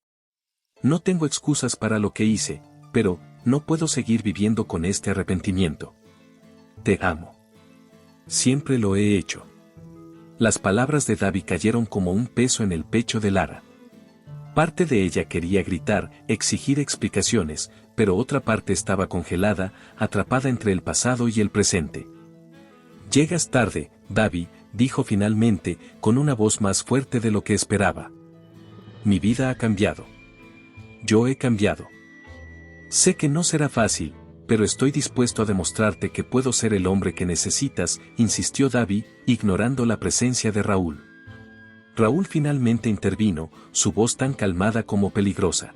No tengo excusas para lo que hice, pero no puedo seguir viviendo con este arrepentimiento. Te amo. Siempre lo he hecho. Las palabras de David cayeron como un peso en el pecho de Lara. Parte de ella quería gritar, exigir explicaciones, pero otra parte estaba congelada, atrapada entre el pasado y el presente. Llegas tarde, David, dijo finalmente, con una voz más fuerte de lo que esperaba. Mi vida ha cambiado. Yo he cambiado. Sé que no será fácil, pero estoy dispuesto a demostrarte que puedo ser el hombre que necesitas, insistió David, ignorando la presencia de Raúl. Raúl finalmente intervino, su voz tan calmada como peligrosa.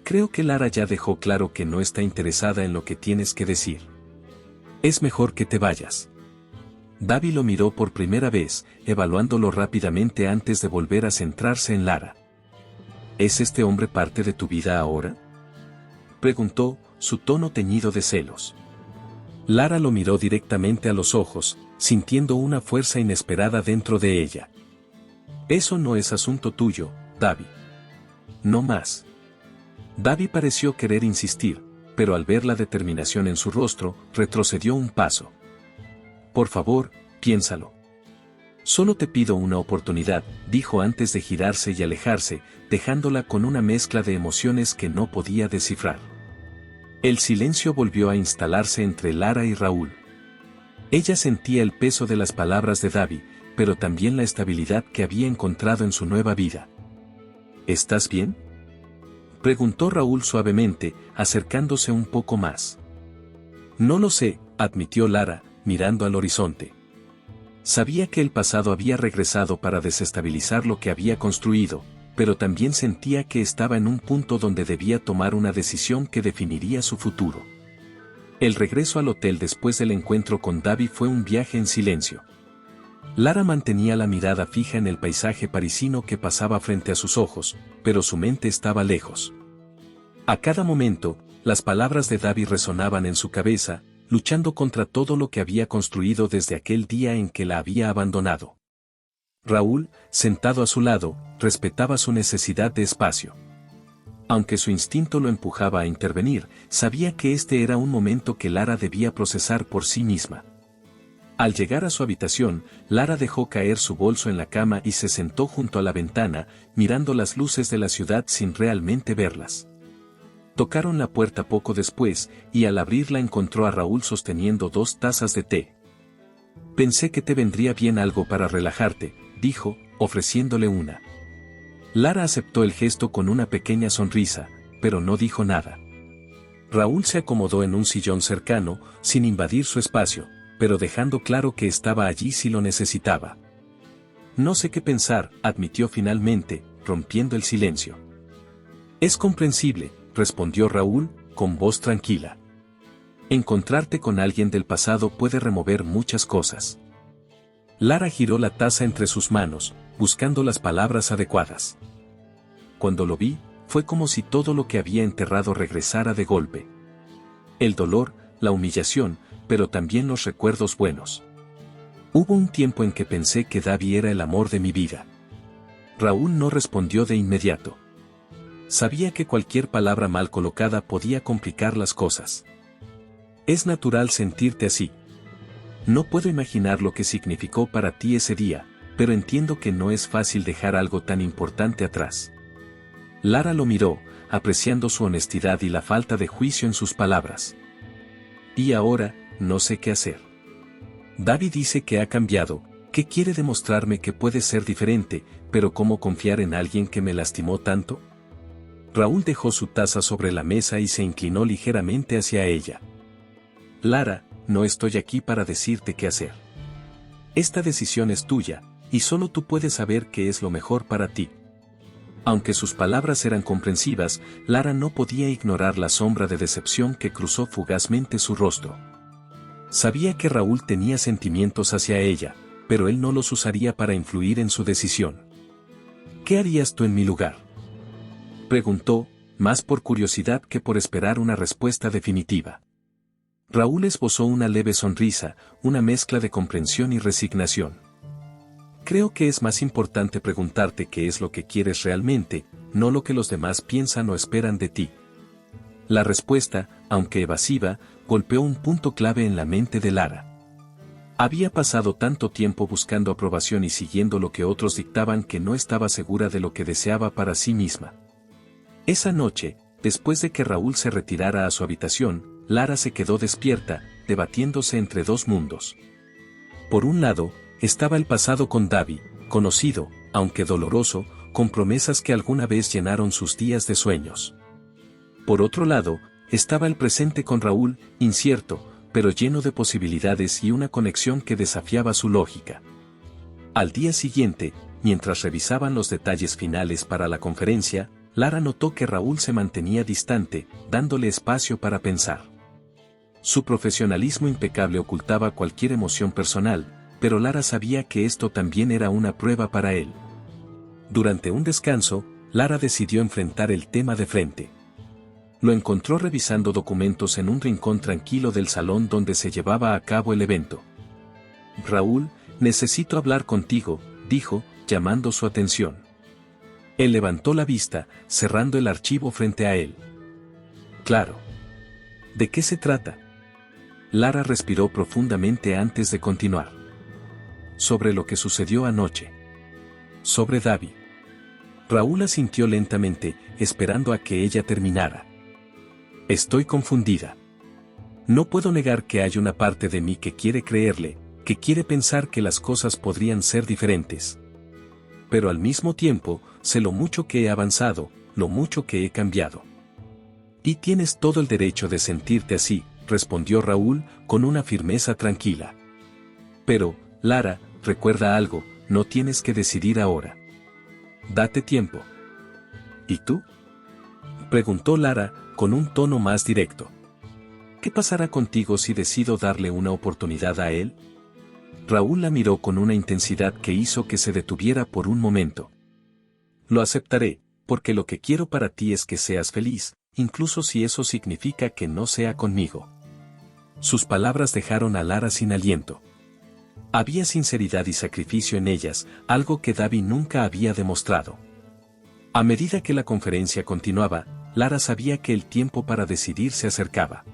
Creo que Lara ya dejó claro que no está interesada en lo que tienes que decir. Es mejor que te vayas. David lo miró por primera vez, evaluándolo rápidamente antes de volver a centrarse en Lara. ¿Es este hombre parte de tu vida ahora?, preguntó, su tono teñido de celos. Lara lo miró directamente a los ojos, sintiendo una fuerza inesperada dentro de ella. Eso no es asunto tuyo, David. No más. David pareció querer insistir, pero al ver la determinación en su rostro, retrocedió un paso. Por favor, piénsalo. Solo te pido una oportunidad, dijo antes de girarse y alejarse, dejándola con una mezcla de emociones que no podía descifrar. El silencio volvió a instalarse entre Lara y Raúl. Ella sentía el peso de las palabras de David, pero también la estabilidad que había encontrado en su nueva vida. ¿Estás bien?, preguntó Raúl suavemente, acercándose un poco más. No lo sé, admitió Lara, mirando al horizonte. Sabía que el pasado había regresado para desestabilizar lo que había construido, pero también sentía que estaba en un punto donde debía tomar una decisión que definiría su futuro. El regreso al hotel después del encuentro con David fue un viaje en silencio. Lara mantenía la mirada fija en el paisaje parisino que pasaba frente a sus ojos, pero su mente estaba lejos. A cada momento, las palabras de David resonaban en su cabeza, luchando contra todo lo que había construido desde aquel día en que la había abandonado. Raúl, sentado a su lado, respetaba su necesidad de espacio. Aunque su instinto lo empujaba a intervenir, sabía que este era un momento que Lara debía procesar por sí misma. Al llegar a su habitación, Lara dejó caer su bolso en la cama y se sentó junto a la ventana, mirando las luces de la ciudad sin realmente verlas. Tocaron la puerta poco después, y al abrirla encontró a Raúl sosteniendo 2 tazas de té. Pensé que te vendría bien algo para relajarte, dijo, ofreciéndole una. Lara aceptó el gesto con una pequeña sonrisa, pero no dijo nada. Raúl se acomodó en un sillón cercano, sin invadir su espacio, pero dejando claro que estaba allí si lo necesitaba. No sé qué pensar, admitió finalmente, rompiendo el silencio. Es comprensible, respondió Raúl, con voz tranquila. Encontrarte con alguien del pasado puede remover muchas cosas. Lara giró la taza entre sus manos, buscando las palabras adecuadas. Cuando lo vi, fue como si todo lo que había enterrado regresara de golpe. El dolor, la humillación, pero también los recuerdos buenos. Hubo un tiempo en que pensé que Davi era el amor de mi vida. Raúl no respondió de inmediato. Sabía que cualquier palabra mal colocada podía complicar las cosas. Es natural sentirte así. No puedo imaginar lo que significó para ti ese día, pero entiendo que no es fácil dejar algo tan importante atrás. Lara lo miró, apreciando su honestidad y la falta de juicio en sus palabras. Y ahora, no sé qué hacer. Davi dice que ha cambiado, que quiere demostrarme que puede ser diferente, pero ¿cómo confiar en alguien que me lastimó tanto? Raúl dejó su taza sobre la mesa y se inclinó ligeramente hacia ella. Lara, no estoy aquí para decirte qué hacer. Esta decisión es tuya, y solo tú puedes saber qué es lo mejor para ti. Aunque sus palabras eran comprensivas, Lara no podía ignorar la sombra de decepción que cruzó fugazmente su rostro. Sabía que Raúl tenía sentimientos hacia ella, pero él no los usaría para influir en su decisión. ¿Qué harías tú en mi lugar?, preguntó, más por curiosidad que por esperar una respuesta definitiva. Raúl esbozó una leve sonrisa, una mezcla de comprensión y resignación. Creo que es más importante preguntarte qué es lo que quieres realmente, no lo que los demás piensan o esperan de ti. La respuesta, aunque evasiva, golpeó un punto clave en la mente de Lara. Había pasado tanto tiempo buscando aprobación y siguiendo lo que otros dictaban que no estaba segura de lo que deseaba para sí misma. Esa noche, después de que Raúl se retirara a su habitación, Lara se quedó despierta, debatiéndose entre dos mundos. Por un lado, estaba el pasado con Davi, conocido, aunque doloroso, con promesas que alguna vez llenaron sus días de sueños. Por otro lado, estaba el presente con Raúl, incierto, pero lleno de posibilidades y una conexión que desafiaba su lógica. Al día siguiente, mientras revisaban los detalles finales para la conferencia, Lara notó que Raúl se mantenía distante, dándole espacio para pensar. Su profesionalismo impecable ocultaba cualquier emoción personal, pero Lara sabía que esto también era una prueba para él. Durante un descanso, Lara decidió enfrentar el tema de frente. Lo encontró revisando documentos en un rincón tranquilo del salón donde se llevaba a cabo el evento. Raúl, necesito hablar contigo, dijo, llamando su atención. Él levantó la vista, cerrando el archivo frente a él. Claro. ¿De qué se trata? Lara respiró profundamente antes de continuar. Sobre lo que sucedió anoche. Sobre Davi. Raúl asintió lentamente, esperando a que ella terminara. Estoy confundida. No puedo negar que hay una parte de mí que quiere creerle, que quiere pensar que las cosas podrían ser diferentes. Pero al mismo tiempo, sé lo mucho que he avanzado, lo mucho que he cambiado. Y tienes todo el derecho de sentirte así, respondió Raúl, con una firmeza tranquila. Pero, Lara, recuerda algo, no tienes que decidir ahora. Date tiempo. ¿Y tú?, preguntó Lara, con un tono más directo. ¿Qué pasará contigo si decido darle una oportunidad a él? Raúl la miró con una intensidad que hizo que se detuviera por un momento. Lo aceptaré, porque lo que quiero para ti es que seas feliz, incluso si eso significa que no sea conmigo. Sus palabras dejaron a Lara sin aliento. Había sinceridad y sacrificio en ellas, algo que Davi nunca había demostrado. A medida que la conferencia continuaba, Lara sabía que el tiempo para decidir se acercaba.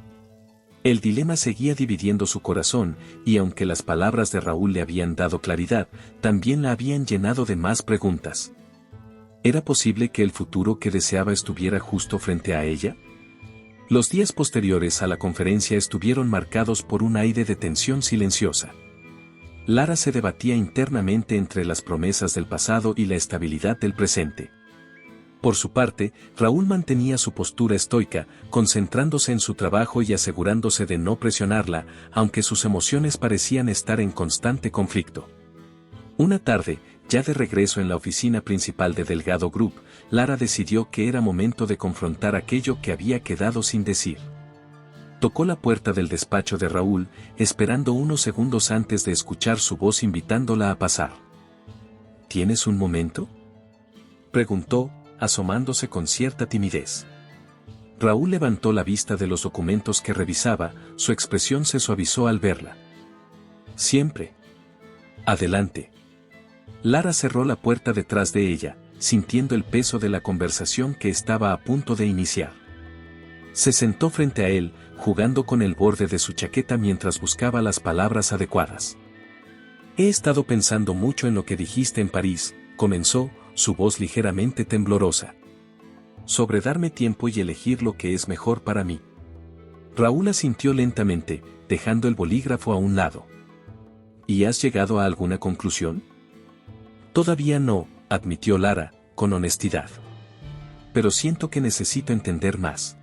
El dilema seguía dividiendo su corazón, y aunque las palabras de Raúl le habían dado claridad, también la habían llenado de más preguntas. ¿Era posible que el futuro que deseaba estuviera justo frente a ella? Los días posteriores a la conferencia estuvieron marcados por un aire de tensión silenciosa. Lara se debatía internamente entre las promesas del pasado y la estabilidad del presente. Por su parte, Raúl mantenía su postura estoica, concentrándose en su trabajo y asegurándose de no presionarla, aunque sus emociones parecían estar en constante conflicto. Una tarde, ya de regreso en la oficina principal de Delgado Group, Lara decidió que era momento de confrontar aquello que había quedado sin decir. Tocó la puerta del despacho de Raúl, esperando unos segundos antes de escuchar su voz invitándola a pasar. ¿Tienes un momento?, preguntó, asomándose con cierta timidez. Raúl levantó la vista de los documentos que revisaba, su expresión se suavizó al verla. Siempre. Adelante. Lara cerró la puerta detrás de ella, sintiendo el peso de la conversación que estaba a punto de iniciar. Se sentó frente a él, jugando con el borde de su chaqueta mientras buscaba las palabras adecuadas. He estado pensando mucho en lo que dijiste en París, comenzó, su voz ligeramente temblorosa. Sobre darme tiempo y elegir lo que es mejor para mí. Raúl asintió lentamente, dejando el bolígrafo a un lado. ¿Y has llegado a alguna conclusión? Todavía no, admitió Lara, con honestidad. Pero siento que necesito entender más.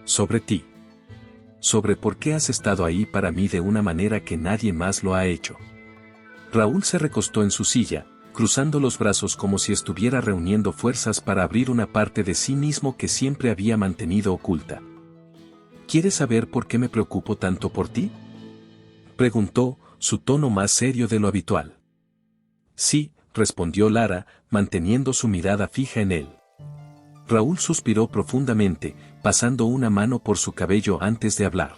Sobre ti. Sobre por qué has estado ahí para mí de una manera que nadie más lo ha hecho. Raúl se recostó en su silla, cruzando los brazos como si estuviera reuniendo fuerzas para abrir una parte de sí mismo que siempre había mantenido oculta. ¿Quieres saber por qué me preocupo tanto por ti?, preguntó, su tono más serio de lo habitual. Sí, respondió Lara, manteniendo su mirada fija en él. Raúl suspiró profundamente, pasando una mano por su cabello antes de hablar.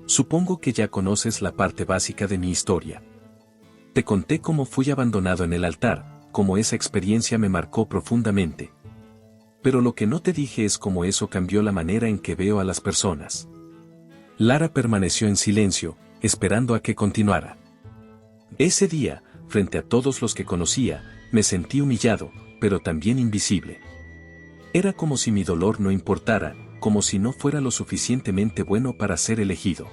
Supongo que ya conoces la parte básica de mi historia. Te conté cómo fui abandonado en el altar, cómo esa experiencia me marcó profundamente. Pero lo que no te dije es cómo eso cambió la manera en que veo a las personas. Lara permaneció en silencio, esperando a que continuara. Ese día, frente a todos los que conocía, me sentí humillado, pero también invisible. Era como si mi dolor no importara, como si no fuera lo suficientemente bueno para ser elegido.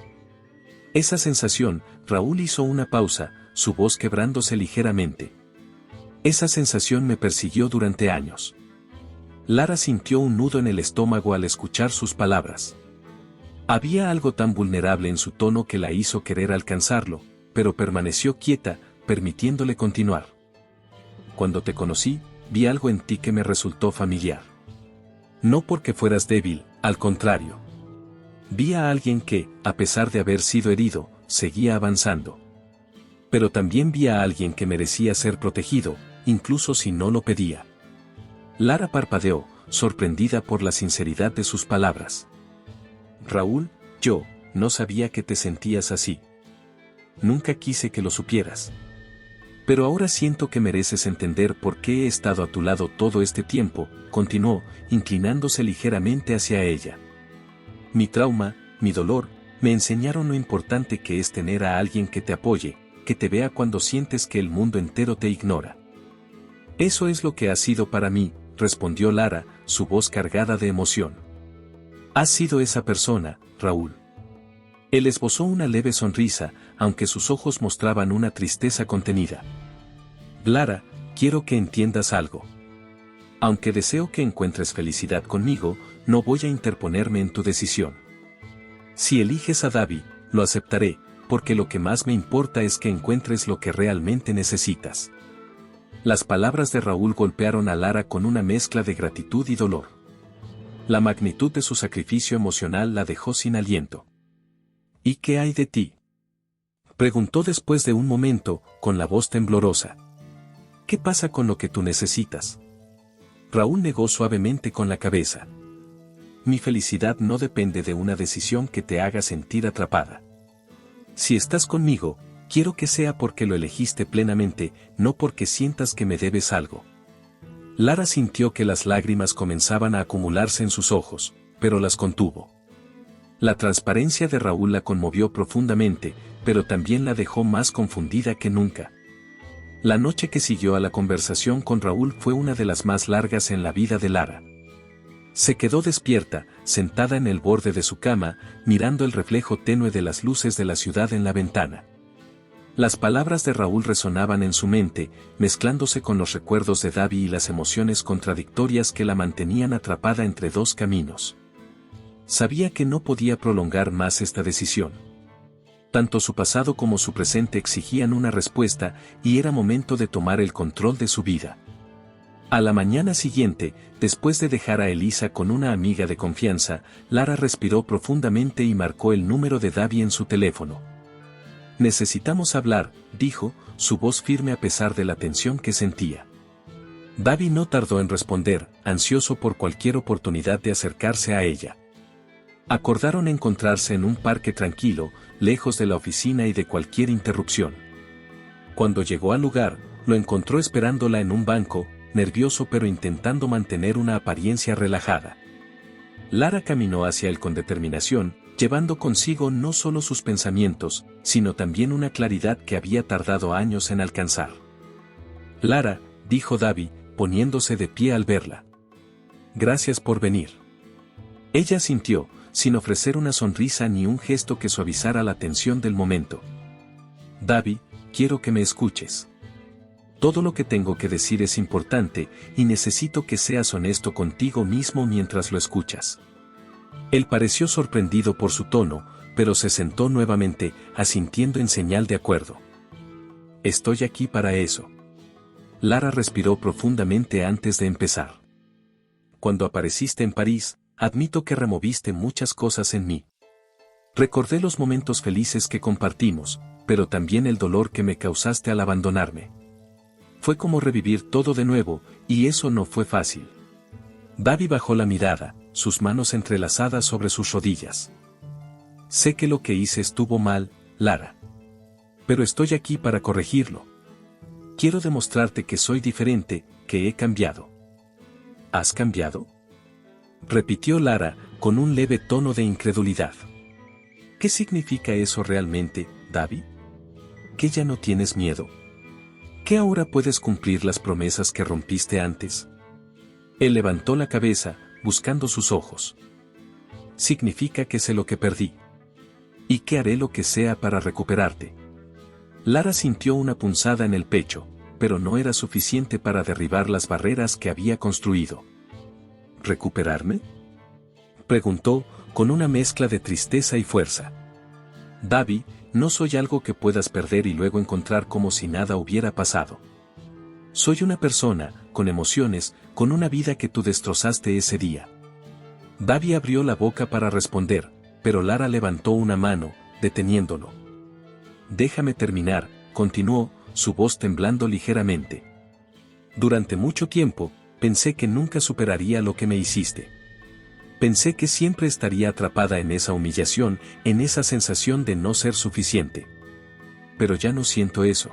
Esa sensación, Raúl hizo una pausa, su voz quebrándose ligeramente. Esa sensación me persiguió durante años. Lara sintió un nudo en el estómago al escuchar sus palabras. Había algo tan vulnerable en su tono que la hizo querer alcanzarlo, pero permaneció quieta, permitiéndole continuar. Cuando te conocí, vi algo en ti que me resultó familiar. No porque fueras débil, al contrario. Vi a alguien que, a pesar de haber sido herido, seguía avanzando. Pero también vi a alguien que merecía ser protegido, incluso si no lo pedía. Lara parpadeó, sorprendida por la sinceridad de sus palabras. Raúl, yo no sabía que te sentías así. Nunca quise que lo supieras. Pero ahora siento que mereces entender por qué he estado a tu lado todo este tiempo, continuó, inclinándose ligeramente hacia ella. Mi trauma, mi dolor, me enseñaron lo importante que es tener a alguien que te apoye, que te vea cuando sientes que el mundo entero te ignora. Eso es lo que has sido para mí, respondió Lara, su voz cargada de emoción. Has sido esa persona, Raúl. Él esbozó una leve sonrisa, aunque sus ojos mostraban una tristeza contenida. Lara, quiero que entiendas algo. Aunque deseo que encuentres felicidad conmigo, no voy a interponerme en tu decisión. Si eliges a Davi, lo aceptaré, porque lo que más me importa es que encuentres lo que realmente necesitas. Las palabras de Raúl golpearon a Lara con una mezcla de gratitud y dolor. La magnitud de su sacrificio emocional la dejó sin aliento. ¿Y qué hay de ti?, preguntó después de un momento, con la voz temblorosa. ¿Qué pasa con lo que tú necesitas? Raúl negó suavemente con la cabeza. Mi felicidad no depende de una decisión que te haga sentir atrapada. Si estás conmigo, quiero que sea porque lo elegiste plenamente, no porque sientas que me debes algo. Lara sintió que las lágrimas comenzaban a acumularse en sus ojos, pero las contuvo. La transparencia de Raúl la conmovió profundamente, pero también la dejó más confundida que nunca. La noche que siguió a la conversación con Raúl fue una de las más largas en la vida de Lara. Se quedó despierta, sentada en el borde de su cama, mirando el reflejo tenue de las luces de la ciudad en la ventana. Las palabras de Raúl resonaban en su mente, mezclándose con los recuerdos de Davi y las emociones contradictorias que la mantenían atrapada entre dos caminos. Sabía que no podía prolongar más esta decisión. Tanto su pasado como su presente exigían una respuesta, y era momento de tomar el control de su vida. A la mañana siguiente, después de dejar a Elisa con una amiga de confianza, Lara respiró profundamente y marcó el número de Davi en su teléfono. Necesitamos hablar, dijo, su voz firme a pesar de la tensión que sentía. Davy no tardó en responder, ansioso por cualquier oportunidad de acercarse a ella. Acordaron encontrarse en un parque tranquilo, lejos de la oficina y de cualquier interrupción. Cuando llegó al lugar, lo encontró esperándola en un banco, nervioso pero intentando mantener una apariencia relajada. Lara caminó hacia él con determinación, llevando consigo no solo sus pensamientos, sino también una claridad que había tardado años en alcanzar. Lara, dijo Davy, poniéndose de pie al verla. Gracias por venir. Ella asintió, sin ofrecer una sonrisa ni un gesto que suavizara la tensión del momento. Davy, quiero que me escuches. Todo lo que tengo que decir es importante, y necesito que seas honesto contigo mismo mientras lo escuchas. Él pareció sorprendido por su tono, pero se sentó nuevamente, asintiendo en señal de acuerdo. Estoy aquí para eso. Lara respiró profundamente antes de empezar. Cuando apareciste en París, admito que removiste muchas cosas en mí. Recordé los momentos felices que compartimos, pero también el dolor que me causaste al abandonarme. Fue como revivir todo de nuevo, y eso no fue fácil. Davy bajó la mirada, sus manos entrelazadas sobre sus rodillas. Sé que lo que hice estuvo mal, Lara. Pero estoy aquí para corregirlo. Quiero demostrarte que soy diferente, que he cambiado. ¿Has cambiado? Repitió Lara, con un leve tono de incredulidad. ¿Qué significa eso realmente, Davy? ¿Que ya no tienes miedo? ¿Que ahora puedes cumplir las promesas que rompiste antes? Él levantó la cabeza, buscando sus ojos. Significa que sé lo que perdí. Y que haré lo que sea para recuperarte. Lara sintió una punzada en el pecho, pero no era suficiente para derribar las barreras que había construido. ¿Recuperarme?, preguntó, con una mezcla de tristeza y fuerza. Davy, no soy algo que puedas perder y luego encontrar como si nada hubiera pasado. Soy una persona, con emociones, con una vida que tú destrozaste ese día. Davy abrió la boca para responder, pero Lara levantó una mano, deteniéndolo. Déjame terminar, continuó, su voz temblando ligeramente. Durante mucho tiempo, pensé que nunca superaría lo que me hiciste. Pensé que siempre estaría atrapada en esa humillación, en esa sensación de no ser suficiente. Pero ya no siento eso.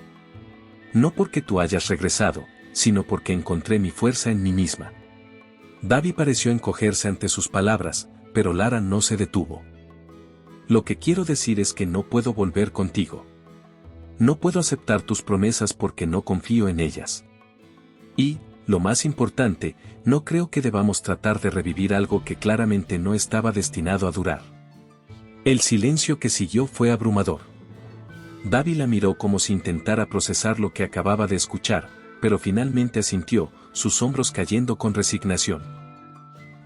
No porque tú hayas regresado, sino porque encontré mi fuerza en mí misma. Davy pareció encogerse ante sus palabras, pero Lara no se detuvo. Lo que quiero decir es que no puedo volver contigo. No puedo aceptar tus promesas porque no confío en ellas. Y, lo más importante, no creo que debamos tratar de revivir algo que claramente no estaba destinado a durar. El silencio que siguió fue abrumador. Davy la miró como si intentara procesar lo que acababa de escuchar, pero finalmente asintió, sus hombros cayendo con resignación.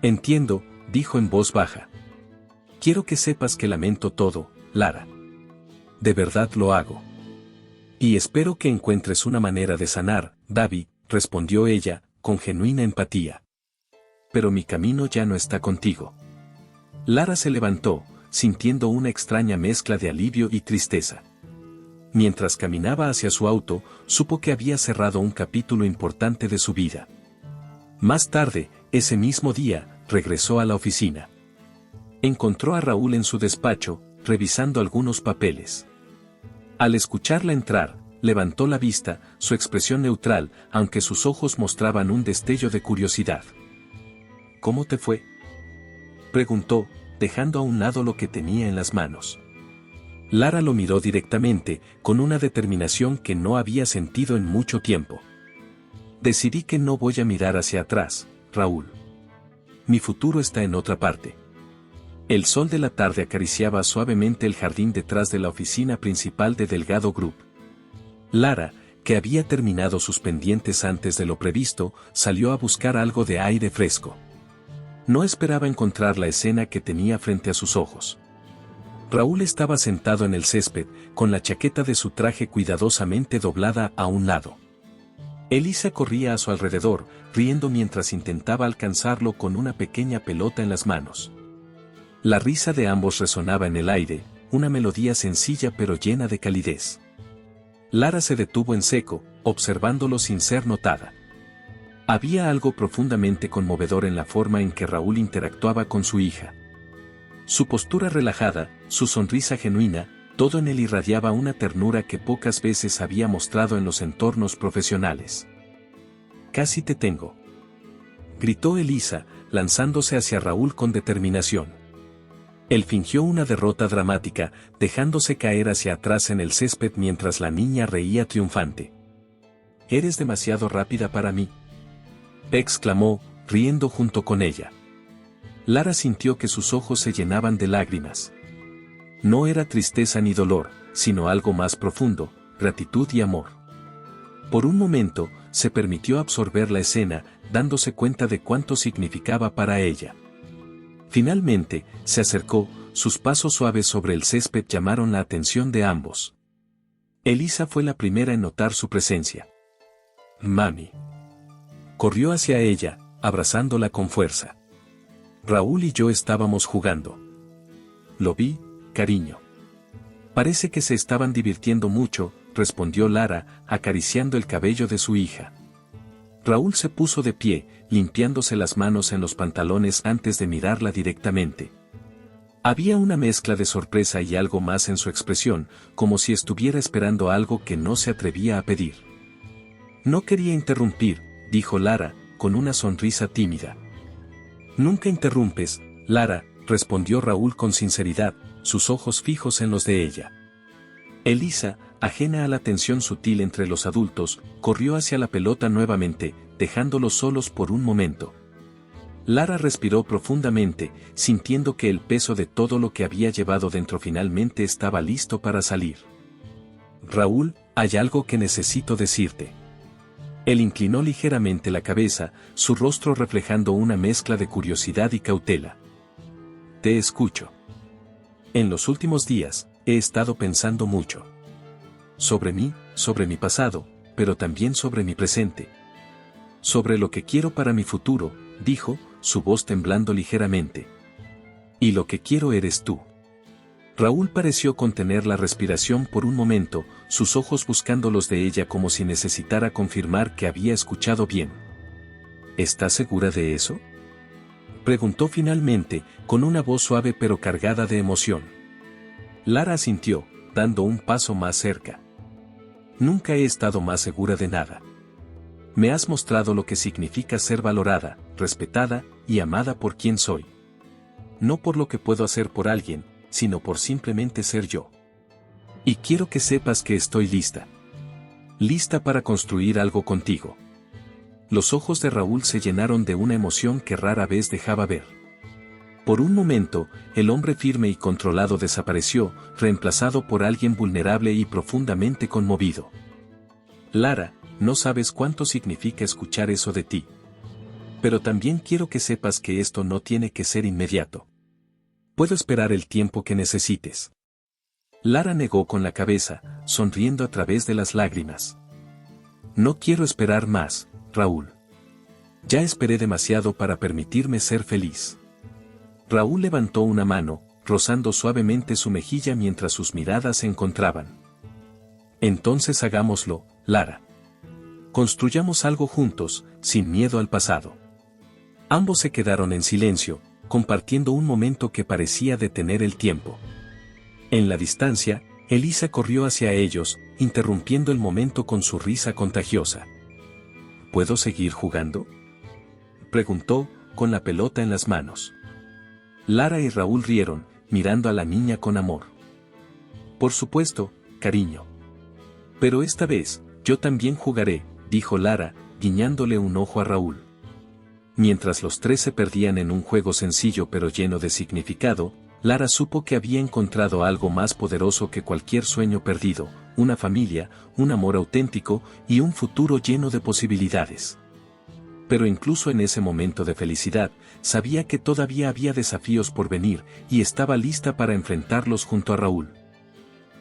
Entiendo, dijo en voz baja. Quiero que sepas que lamento todo, Lara. De verdad lo hago. Y espero que encuentres una manera de sanar, Davy, respondió ella, con genuina empatía. Pero mi camino ya no está contigo. Lara se levantó, sintiendo una extraña mezcla de alivio y tristeza. Mientras caminaba hacia su auto, supo que había cerrado un capítulo importante de su vida. Más tarde, ese mismo día, regresó a la oficina. Encontró a Raúl en su despacho, revisando algunos papeles. Al escucharla entrar, levantó la vista, su expresión neutral, aunque sus ojos mostraban un destello de curiosidad. ¿Cómo te fue?, preguntó, dejando a un lado lo que tenía en las manos. Lara lo miró directamente, con una determinación que no había sentido en mucho tiempo. Decidí que no voy a mirar hacia atrás, Raúl. Mi futuro está en otra parte. El sol de la tarde acariciaba suavemente el jardín detrás de la oficina principal de Delgado Group. Lara, que había terminado sus pendientes antes de lo previsto, salió a buscar algo de aire fresco. No esperaba encontrar la escena que tenía frente a sus ojos. Raúl estaba sentado en el césped, con la chaqueta de su traje cuidadosamente doblada a un lado. Elisa corría a su alrededor, riendo mientras intentaba alcanzarlo con una pequeña pelota en las manos. La risa de ambos resonaba en el aire, una melodía sencilla pero llena de calidez. Lara se detuvo en seco, observándolo sin ser notada. Había algo profundamente conmovedor en la forma en que Raúl interactuaba con su hija. Su postura relajada, su sonrisa genuina, todo en él irradiaba una ternura que pocas veces había mostrado en los entornos profesionales. «Casi te tengo», gritó Elisa, lanzándose hacia Raúl con determinación. Él fingió una derrota dramática, dejándose caer hacia atrás en el césped mientras la niña reía triunfante. «Eres demasiado rápida para mí», exclamó, riendo junto con ella. Lara sintió que sus ojos se llenaban de lágrimas. No era tristeza ni dolor, sino algo más profundo, gratitud y amor. Por un momento, se permitió absorber la escena, dándose cuenta de cuánto significaba para ella. Finalmente, se acercó, sus pasos suaves sobre el césped llamaron la atención de ambos. Elisa fue la primera en notar su presencia. «Mami». Corrió hacia ella, abrazándola con fuerza. «Raúl y yo estábamos jugando». «Lo vi, cariño». «Parece que se estaban divirtiendo mucho», respondió Lara, acariciando el cabello de su hija. Raúl se puso de pie, limpiándose las manos en los pantalones antes de mirarla directamente. Había una mezcla de sorpresa y algo más en su expresión, como si estuviera esperando algo que no se atrevía a pedir. «No quería interrumpir», dijo Lara, con una sonrisa tímida. «Nunca interrumpes, Lara», respondió Raúl con sinceridad, sus ojos fijos en los de ella. Elisa, ajena a la tensión sutil entre los adultos, corrió hacia la pelota nuevamente, dejándolos solos por un momento. Lara respiró profundamente, sintiendo que el peso de todo lo que había llevado dentro finalmente estaba listo para salir. «Raúl, hay algo que necesito decirte». Él inclinó ligeramente la cabeza, su rostro reflejando una mezcla de curiosidad y cautela. «Te escucho». «En los últimos días, he estado pensando mucho. Sobre mí, sobre mi pasado, pero también sobre mi presente. Sobre lo que quiero para mi futuro», dijo, su voz temblando ligeramente. «Y lo que quiero eres tú». Raúl pareció contener la respiración por un momento, sus ojos buscando los de ella como si necesitara confirmar que había escuchado bien. «¿Estás segura de eso?», preguntó finalmente, con una voz suave pero cargada de emoción. Lara asintió, dando un paso más cerca. «Nunca he estado más segura de nada. Me has mostrado lo que significa ser valorada, respetada y amada por quien soy. No por lo que puedo hacer por alguien, sino por simplemente ser yo. Y quiero que sepas que estoy lista. Lista para construir algo contigo». Los ojos de Raúl se llenaron de una emoción que rara vez dejaba ver. Por un momento, el hombre firme y controlado desapareció, reemplazado por alguien vulnerable y profundamente conmovido. «Lara, no sabes cuánto significa escuchar eso de ti. Pero también quiero que sepas que esto no tiene que ser inmediato. Puedo esperar el tiempo que necesites». Lara negó con la cabeza, sonriendo a través de las lágrimas. «No quiero esperar más, Raúl. Ya esperé demasiado para permitirme ser feliz». Raúl levantó una mano, rozando suavemente su mejilla mientras sus miradas se encontraban. «Entonces hagámoslo, Lara. Construyamos algo juntos, sin miedo al pasado». Ambos se quedaron en silencio, compartiendo un momento que parecía detener el tiempo. En la distancia, Elisa corrió hacia ellos, interrumpiendo el momento con su risa contagiosa. «¿Puedo seguir jugando?», preguntó, con la pelota en las manos. Lara y Raúl rieron, mirando a la niña con amor. «Por supuesto, cariño. Pero esta vez, yo también jugaré», dijo Lara, guiñándole un ojo a Raúl. Mientras los tres se perdían en un juego sencillo pero lleno de significado, Lara supo que había encontrado algo más poderoso que cualquier sueño perdido, una familia, un amor auténtico y un futuro lleno de posibilidades. Pero incluso en ese momento de felicidad, sabía que todavía había desafíos por venir y estaba lista para enfrentarlos junto a Raúl.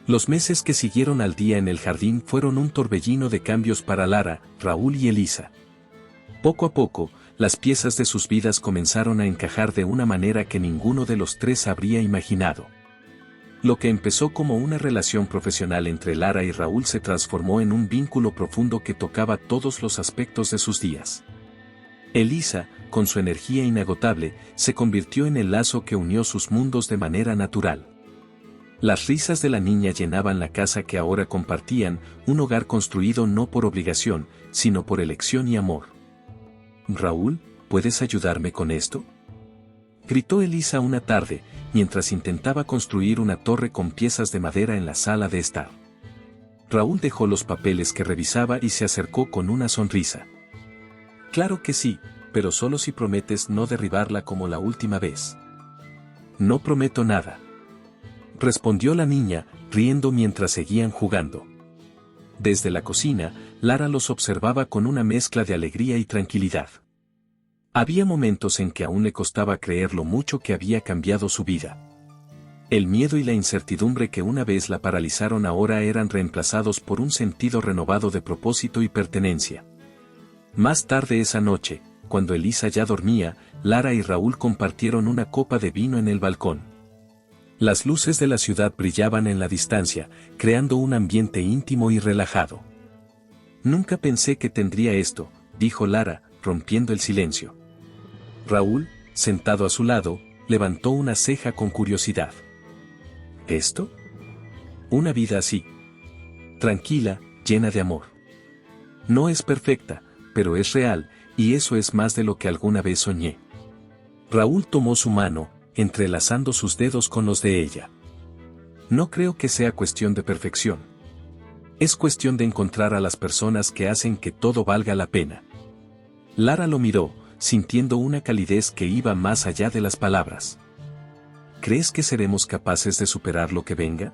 Los meses que siguieron al día en el jardín fueron un torbellino de cambios para Lara, Raúl y Elisa. Poco a poco, las piezas de sus vidas comenzaron a encajar de una manera que ninguno de los tres habría imaginado. Lo que empezó como una relación profesional entre Lara y Raúl se transformó en un vínculo profundo que tocaba todos los aspectos de sus días. Elisa, con su energía inagotable, se convirtió en el lazo que unió sus mundos de manera natural. Las risas de la niña llenaban la casa que ahora compartían, un hogar construido no por obligación, sino por elección y amor. «Raúl, ¿puedes ayudarme con esto?», gritó Elisa una tarde, mientras intentaba construir una torre con piezas de madera en la sala de estar. Raúl dejó los papeles que revisaba y se acercó con una sonrisa. «Claro que sí, pero solo si prometes no derribarla como la última vez». «No prometo nada», respondió la niña, riendo mientras seguían jugando. Desde la cocina, Lara los observaba con una mezcla de alegría y tranquilidad. Había momentos en que aún le costaba creer lo mucho que había cambiado su vida. El miedo y la incertidumbre que una vez la paralizaron ahora eran reemplazados por un sentido renovado de propósito y pertenencia. Más tarde esa noche, cuando Elisa ya dormía, Lara y Raúl compartieron una copa de vino en el balcón. Las luces de la ciudad brillaban en la distancia, creando un ambiente íntimo y relajado. «Nunca pensé que tendría esto», dijo Lara, rompiendo el silencio. Raúl, sentado a su lado, levantó una ceja con curiosidad. «¿Esto?». «Una vida así. Tranquila, llena de amor. No es perfecta, pero es real, y eso es más de lo que alguna vez soñé». Raúl tomó su mano, entrelazando sus dedos con los de ella. «No creo que sea cuestión de perfección. Es cuestión de encontrar a las personas que hacen que todo valga la pena». Lara lo miró, sintiendo una calidez que iba más allá de las palabras. «¿Crees que seremos capaces de superar lo que venga?»,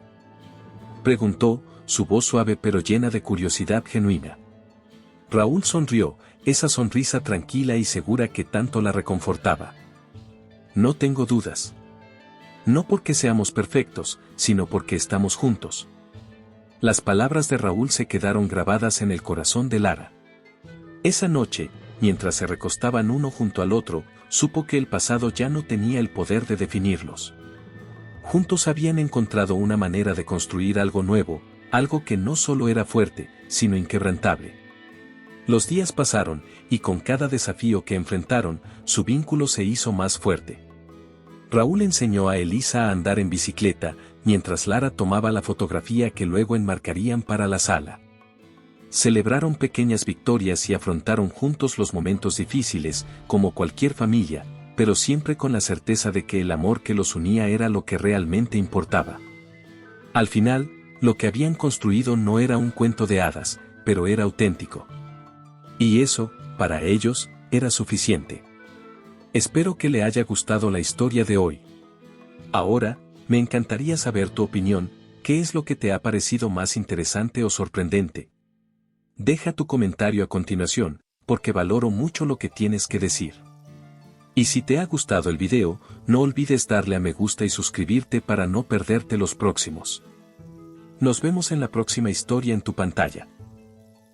preguntó, su voz suave pero llena de curiosidad genuina. Raúl sonrió, esa sonrisa tranquila y segura que tanto la reconfortaba. «No tengo dudas. No porque seamos perfectos, sino porque estamos juntos». Las palabras de Raúl se quedaron grabadas en el corazón de Lara. Esa noche, mientras se recostaban uno junto al otro, supo que el pasado ya no tenía el poder de definirlos. Juntos habían encontrado una manera de construir algo nuevo, algo que no solo era fuerte, sino inquebrantable. Los días pasaron, y con cada desafío que enfrentaron, su vínculo se hizo más fuerte. Raúl enseñó a Elisa a andar en bicicleta, mientras Lara tomaba la fotografía que luego enmarcarían para la sala. Celebraron pequeñas victorias y afrontaron juntos los momentos difíciles, como cualquier familia, pero siempre con la certeza de que el amor que los unía era lo que realmente importaba. Al final, lo que habían construido no era un cuento de hadas, pero era auténtico. Y eso, para ellos, era suficiente. Espero que le haya gustado la historia de hoy. Ahora, me encantaría saber tu opinión, ¿qué es lo que te ha parecido más interesante o sorprendente? Deja tu comentario a continuación, porque valoro mucho lo que tienes que decir. Y si te ha gustado el video, no olvides darle a me gusta y suscribirte para no perderte los próximos. Nos vemos en la próxima historia en tu pantalla.